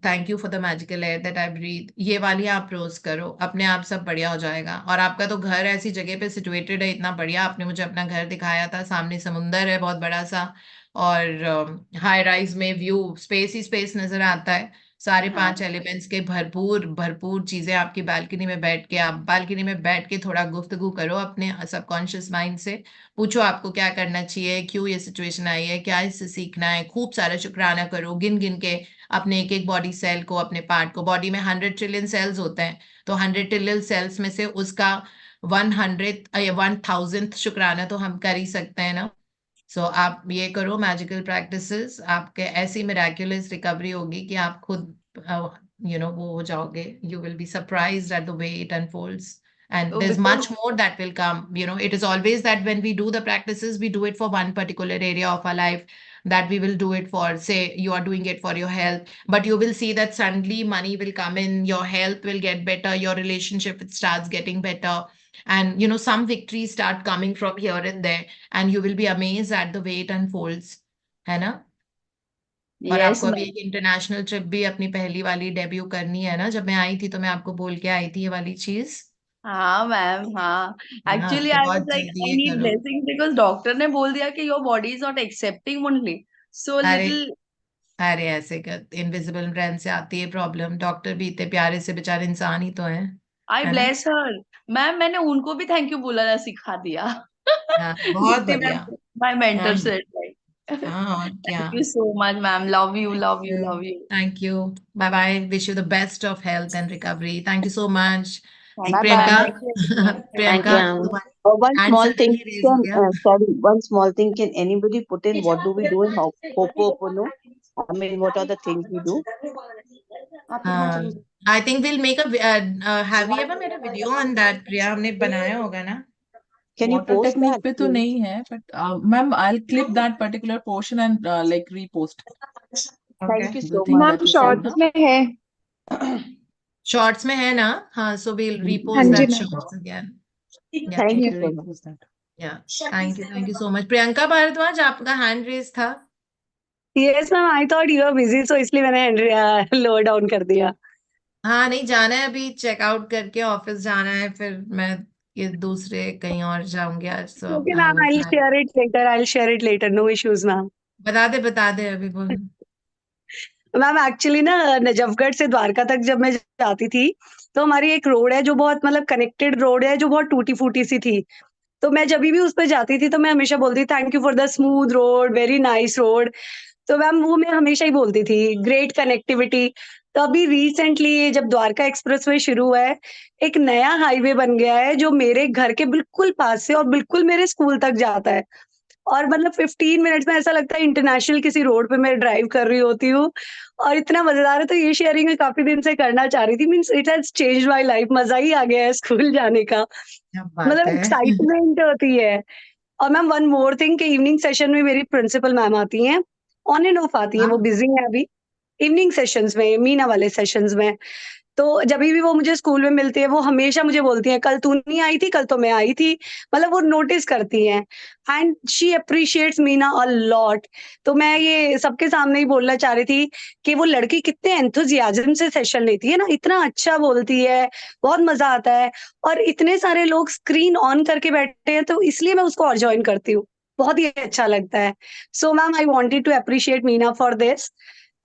thank you for the magical air that I breathe. ये वाली आप रोज करो, अपने आप सब बढ़िया हो जाएगा. और आपका तो घर ऐसी जगह पे सिचुएटेड है, इतना बढ़िया. आपने मुझे अपना घर दिखाया था, सामने समुंदर है बहुत बड़ा सा, और हाई राइज में व्यू स्पेस ही स्पेस नजर आता है. सारे हाँ, 5 एलिमेंट्स के भरपूर भरपूर चीजें आपकी बालकनी में बैठ के, आप बालकनी में बैठ के थोड़ा गुफ्तगू करो अपने सबकॉन्शियस माइंड से. पूछो आपको क्या करना चाहिए, क्यों ये सिचुएशन आई है, क्या इससे सीखना है. खूब सारा शुक्राना करो, गिन गिन के अपने एक एक बॉडी सेल को, अपने पार्ट को. बॉडी में 100 ट्रिलियन सेल्स होते हैं, तो 100 ट्रिलियन सेल्स में से उसका 1000th शुक्राना तो हम कर ही सकते हैं ना. सो आप ये करो मैजिकल प्रैक्टिसेस, आपके ऐसी मिराक्युलस रिकवरी होगी कि आप खुद वो हो जाओगे. You will be surprised at the way it unfolds. And so there's because much more that will come. It is always that when we do the practices, we do it for one particular area of our life, that we will do it for. Say you are doing it for your health, but you will see that suddenly money will come in, your health will get better, your relationship it starts getting better, and some victories start coming from here and there, and you will be amazed at the way it unfolds. है ना? और yes, आपको अभी ma'am. एक international trip भी अपनी पहली वाली डेब्यू करनी है ना. जब मैं आई थी तो मैं आपको बोल के आई थी ये वाली चीज. हाँ मैम, हाँ. हाँ, Actually, तो I was बहुत like, जल्दी I ये need करो. blessings because doctor ने बोल दिया कि your body is not accepting only. So अरे little, अरे ऐसे कर, इनविजिबल ब्रेन से आती है प्रॉब्लम. डॉक्टर भी इतने प्यारे से बेचारे इंसान ही तो हैं. I है ना? bless her. मैम मैंने उनको भी थैंक यू बोला, सिखा दिया. हाँ, बहुत दीप्ति बढ़िया. मैम, my mentor हाँ, said like. हाँ, क्या? Thank you so much, ma'am. Love you, love you, love you. Thank you. Bye bye. Wish you the best of health and recovery. Thank you so much. Thank you, Priyanka, ma'am. Thank you, everyone. Thank Priyanka, you. तुम्हारा One hand small thing suddenly raise हो can, गया. sorry, one small thing can anybody put in? What do we do in Ho'oponopono? I mean, what are the things we do? I think we'll make a. Have we ever made a video on that? Priya, हमने बनाया होगा ना? Can you water post technique that? पे तो नहीं है, but ma'am I will clip that particular portion and like repost Okay. Thank you the so thing much. that you said ना. में है. Shorts में है ना? हाँ. So we'll हाँ repost ji, that ma'am. shorts again. Yeah. Thank you Okay, so much. repost that. Yeah. Thank you. Thank you so much. Priyanka Bhardwaj, आपका hand raise था. Yes ma'am, I thought you are busy, so इसलिए मैंने lower down कर दिया. हाँ, नहीं जाना है अभी, चेकआउट करके ऑफिस जाना है, फिर मैं ये दूसरे कहीं और जाऊंगी आज. So okay I ma'am, was I like, will share it later, no issues ma'am. बता दे अभी बोल. मैम एक्चुअली ना, नजफगढ़ से द्वारका तक जब मैं जाती थी, तो हमारी एक रोड है जो बहुत मतलब कनेक्टेड रोड है, जो बहुत टूटी फूटी सी थी. तो मैं जब भी उस पर जाती थी तो मैं हमेशा बोलती thank you for the smooth road, very nice road. तो मैम वो मैं हमेशा ही बोलती थी, ग्रेट कनेक्टिविटी. तो अभी रिसेंटली जब द्वारका एक्सप्रेसवे शुरू हुआ है, एक नया हाईवे बन गया है जो मेरे घर के बिल्कुल पास से और बिल्कुल मेरे स्कूल तक जाता है. और मतलब 15 मिनट्स में ऐसा लगता है इंटरनेशनल किसी रोड पे मैं ड्राइव कर रही होती हूँ. और इतना मजेदार है, तो ये शेयरिंग मैं काफी दिन से करना चाह रही थी. Means it has changed my life. मजा ही आ गया है स्कूल जाने का. क्या बात मतलब है. एक्साइटमेंट होती है. और मैम वन मोर थिंग, कि इवनिंग सेशन में मेरी प्रिंसिपल मैम आती हैं, ऑन एंड ऑफ आती हैं, वो बिजी हैं अभी. इवनिंग सेशंस में, मीना वाले सेशंस में. तो जब भी वो मुझे स्कूल में मिलती है, वो हमेशा मुझे बोलती हैं, कल तू नहीं आई थी, कल तो मैं आई थी. मतलब वो नोटिस करती हैं, and she appreciates Meena a lot. तो मैं ये सबके सामने ही बोलना चाह रही थी कि वो लड़की कितने एंथुजियाज्म से सेशन लेती है ना, इतना अच्छा बोलती है, बहुत मजा आता है. और इतने सारे लोग स्क्रीन ऑन करके बैठे हैं, तो इसलिए मैं उसको और ज्वाइन करती हूँ. बहुत ही अच्छा लगता है. So ma'am, I wanted to appreciate Meena for this.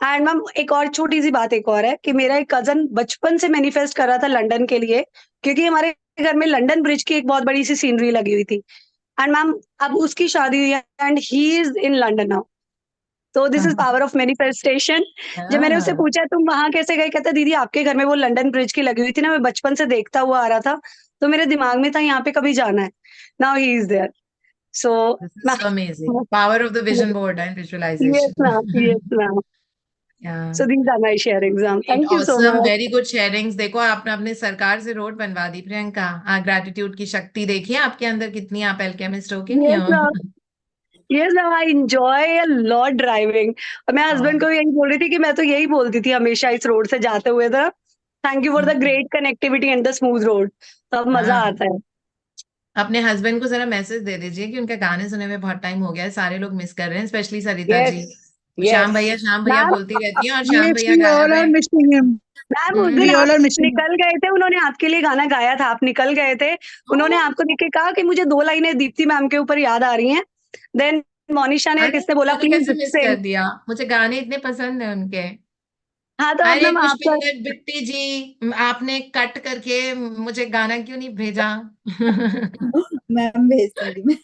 And ma'am एक और छोटी सी बात एक और है, कि मेरा एक कजन बचपन से मैनिफेस्ट कर रहा था लंदन के लिए, क्योंकि हमारे घर में लंदन ब्रिज की एक बहुत बड़ी सी सीनरी लगी हुई थी. एंड मैम अब उसकी शादी हुई है, and he is in London now. तो this is power of manifestation. जब मैंने उससे पूछा तुम वहां कैसे गए, कहता दीदी आपके घर में वो लंदन ब्रिज की लगी हुई थी ना, मैं बचपन से देखता हुआ आ रहा था, तो मेरे दिमाग में था यहाँ पे कभी जाना है. Now he is there. So This is so amazing. Power of the vision board and yes visualization. ma'am, yes ma'am. Yeah. So these are my sharings, ma'am. Great, Thank you so awesome, much. very good sharings. देखो आपने अपने सरकार से road बनवा दी Priyanka. Gratitude की शक्ति देखिए आपके अंदर कितनी, आप एल्केमिस्ट हो कि नहीं Yes, हो. ma'am. Yes, ma'am. I enjoy a lot driving. और मैं हस्बैंड को यही बोल रही थी कि मैं तो यही बोलती थी हमेशा इस रोड से जाते हुए था, thank you for the great connectivity and the smooth road. तो अब मजा हाँ. आता है. अपने हस्बैंड को जरा मैसेज दे दीजिए कि उनका गाने सुने में बहुत टाइम हो गया है, सारे लोग मिस कर रहे हैं, specially Sarita ji. Yes, Shyam yes. भैया मैम बोलती रहती है, और श्याम Yes, भैया we all गायब are है. missing him. मैम उस दिन We आप all are missing him. निकल गए थे, उन्होंने आपके लिए गाना गाया था, आप निकल गए थे. उन्होंने आपको देख के कहा कि मुझे 2 लाइनें दीप्ति मैम के ऊपर याद आ रही हैं. देन मोनिशा ने, अरे किसने बोला मैंने प्लीज कैसे मिस सिंग. कर दिया, मुझे गाने इतने पसंद है उनके. हाँ तो अब अरे मैम आपका पुष्पिंदर बिट्टी जी, आपने कट करके मुझे गाना क्यों नहीं भेजा. मैम भेज दूंगी मैं.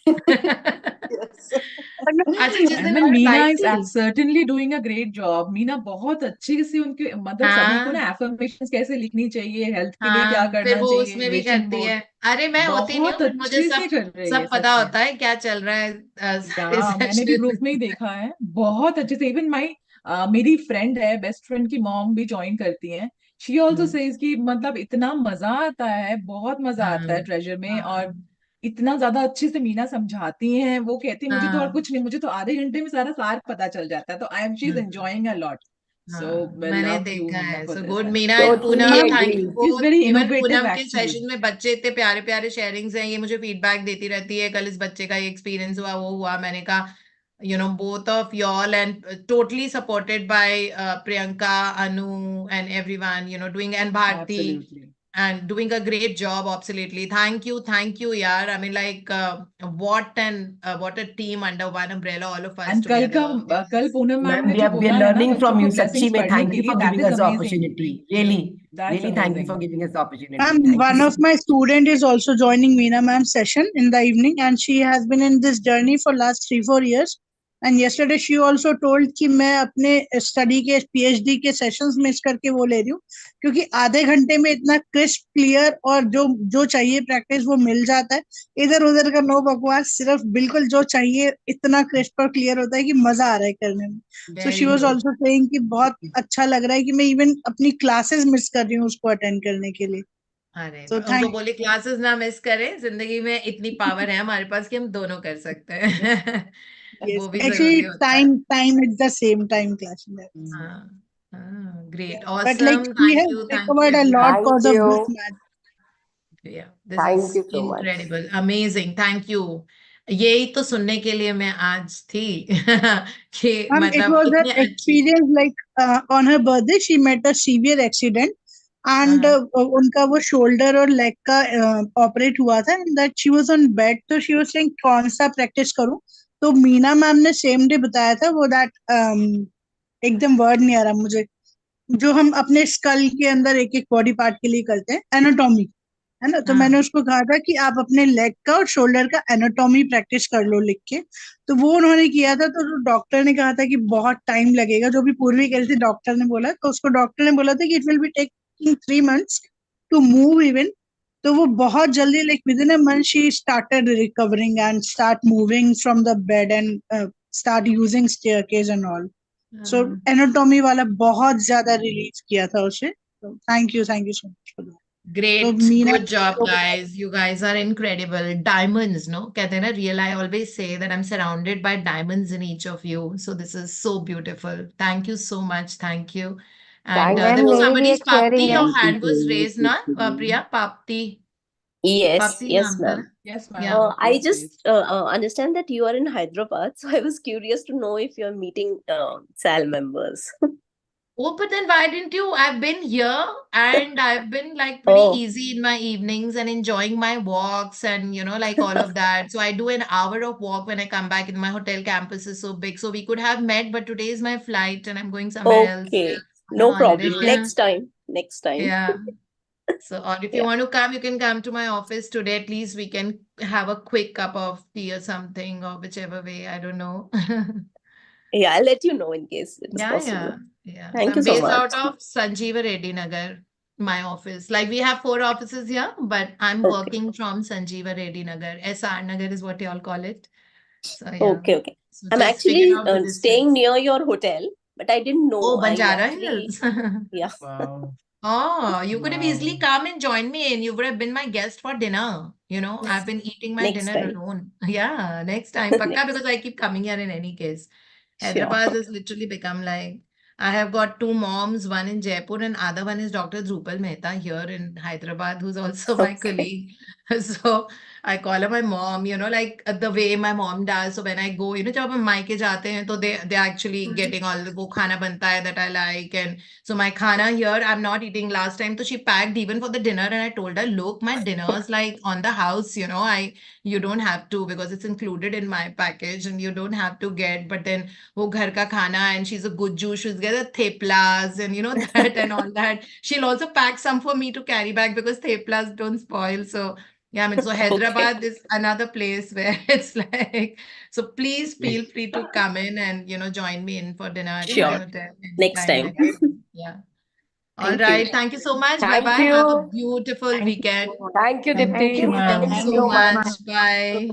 Yes. अच्छा, जिस And दिन then मैं Meena लाई is थी. certainly doing a great job. Meena बहुत अच्छे से उनके मतलब सभी को हाँ ना एफर्मेशंस कैसे लिखनी चाहिए, हेल्थ के लिए क्या हाँ, फिर करना वो चाहिए, उसमें भी विजन करती बोर्ड, है. अरे मैं होती नहीं हूँ, बहुत बट मुझे अच्छे सब से कर रही है सब पता सच में. होता है क्या चल रहा है सारे या मैंने भी ग्रुप में ही सेशन. देखा है, बहुत अच्छे से. इवन माई मेरी फ्रेंड है, बेस्ट फ्रेंड की मॉम भी ज्वाइन करती हैं. शी ऑल्सो सेज कि मतलब इतना मजा आता है, बहुत मजा आता है हाँ ट्रेजर में. और हाँ इतना ज्यादा अच्छे से मीना समझाती हैं. वो कहती है मुझे तो और हाँ कुछ नहीं, मुझे तो आधे घंटे में सारा सार पता चल जाता है. तो आई एम शी इज हाँ एंजॉयिंग अ लॉट. सो हाँ, मैंने लव यू देखा मीना है. For so this. Good and Meena and Totally Poonam, thank agree. You she is both. Very even innovative Poonam के एक्चुअली. सेशन में बच्चे इतने प्यारे प्यारे शेयरिंग्स हैं, ये मुझे फीडबैक देती रहती है, कल इस बच्चे का ये एक्सपीरियंस हुआ, वो हुआ. मैंने कहा both of y'all, and totally supported by Priyanka, Anu, and everyone, doing, and Bharti, absolutely. and doing a great job. Absolutely, thank you yaar. I mean, like, what a team under one umbrella, all of us and together. कल Poonam ma'am ma'am ने we जो are बोला है ना learning बच्चों from को you. सच्ची blessings में पढ़ने थैंक के यू लिए, for that giving is us the amazing. Opportunity. Really that's really thank you amazing. for giving us the opportunity. Ma'am, Thank you one so of my student is also joining Meena ma'am's session in the evening, and she has been in this journey for last 3-4 years. And yesterday she also told कि मैं अपने study के PhD के sessions miss करके वो ले रही हूँ, क्योंकि आधे घंटे में इतना क्रिस्प क्लियर और जो चाहिए प्रैक्टिस वो मिल जाता है. इधर उधर का नो बकवास, सिर्फ बिल्कुल जो चाहिए इतना क्रिस्प और क्लियर होता है कि मजा आ रहा है करने में. So she very was good. Also saying कि बहुत अच्छा लग रहा है कि मैं इवन अपनी क्लासेस मिस कर रही हूँ उसको अटेंड करने के लिए. अरे So उनको thank बोले क्लासेस ना मिस करें, जिंदगी में इतनी पावर है हमारे पास कि हम दोनों कर सकते हैं. yes. वो भी Actually, जरूरी होता है. time at the same time class. हाँ, हाँ, Yeah. great, But like awesome. we Thank have you recovered a lot everyone. Thank because of this you. match. Yeah, this Thank you is so much. incredible, amazing. Thank you. यही तो सुनने के लिए मैं आज थी कि It मतलब was इतने her अच्छी. experience like on her birthday she met a severe accident and हाँ, उनका वो shoulder और leg का operate हुआ था and that she was on bed, तो she was saying कौन सा practice करूं. तो मीना मैम ने same day बताया था वो that एकदम word नहीं आ रहा मुझे, जो हम अपने skull के अंदर एक एक body part के लिए करते हैं, anatomy है ना. तो मैंने हाँ, उसको कहा था कि आप अपने लेग का और शोल्डर का एनाटॉमी प्रैक्टिस कर लो लिख के. तो वो उन्होंने किया था. तो डॉक्टर ने कहा था कि बहुत टाइम लगेगा, जो भी पूर्वी कह रही थी डॉक्टर ने बोला, तो उसको डॉक्टर ने बोला था कि it will be taking 3 months to move even. तो वो बहुत जल्दी like within a month she started recovering and start moving from the bed and start using staircase and all. So हाँ. एनाटॉमी वाला बहुत ज्यादा रिलीज किया था उसे. Thank you so much for that. तो Great, Meena good job, guys. You guys are incredible. Diamonds, no? कहते हैं ना, real. I always say that I'm surrounded by diamonds in each of you. So this is so beautiful. Thank you so much. Thank you. And Thank there you. was somebody's Papti. Your Thank you hand so was much, raised, na? Priya, Papti. Yes, Papti yes, naam tha. ma'am. Yes, ma'am. I Please, please. just understand that you are in Hyderabad, so I was curious to know if you're meeting SAL members. Oh, but then why didn't you? I've been here and I've been like pretty Oh, easy in my evenings and enjoying my walks and like all of that. So I do an hour of walk when I come back, and my hotel campus is so big. So we could have met, but today is my flight and I'm going somewhere else okay. on a No holiday. problem. Next time. Next time. Yeah. So, or if you Yeah. want to come, you can come to my office today. At least we can have a quick cup of tea or something, or whichever way. I don't know. Yeah, I'll let you know in case it is Yeah, possible. yeah. So Thank you I'm so based much. out of Sanjeeva Reddy Nagar, my office. Like we have 4 offices here, but I'm Okay. working from Sanjeeva Reddy Nagar. SR Nagar is what you all call it. So yeah. Okay, okay. So I'm just figure actually out the staying distance. near your hotel, but I didn't know. Oh, I Banjara actually, Hills. yeah. Wow. Oh, you could have easily Wow. come and joined me and you would have been my guest for dinner. I've been eating my Next dinner time. alone. Yeah, next time. Pakka, Next. because I keep coming here in any case. Sure. Hyderabad has literally become like, I have got 2 moms, one in Jaipur and other one is Dr. Drupal Mehta here in Hyderabad, who's also my Okay. colleague. So I call her my mom, like the way my mom does. So when I go, जब हम मायके जाते हैं, तो they're actually getting all वो खाना बनता है that I like. And so my khana here, I'm not eating last time. So she packed even for the dinner and I told her, look, my dinner's like on the house, you don't have to because it's included in my package and you don't have to get. But then वो घर का खाना, and she's a good Jew. She's got the theplas and that and all that. She'll also pack some for me to carry back because theplas don't spoil. So yeah, I mean, so Okay. Hyderabad is another place where it's like, so please feel free to come in and, join me in for dinner at my Sure. hotel Next anytime, time. next time. Yeah. All Thank you. right. Thank you so much. Thank Bye-bye. Have a you. beautiful weekend. Thank you, Thank Dipti. you, Thank you ma'am. so much. Bye.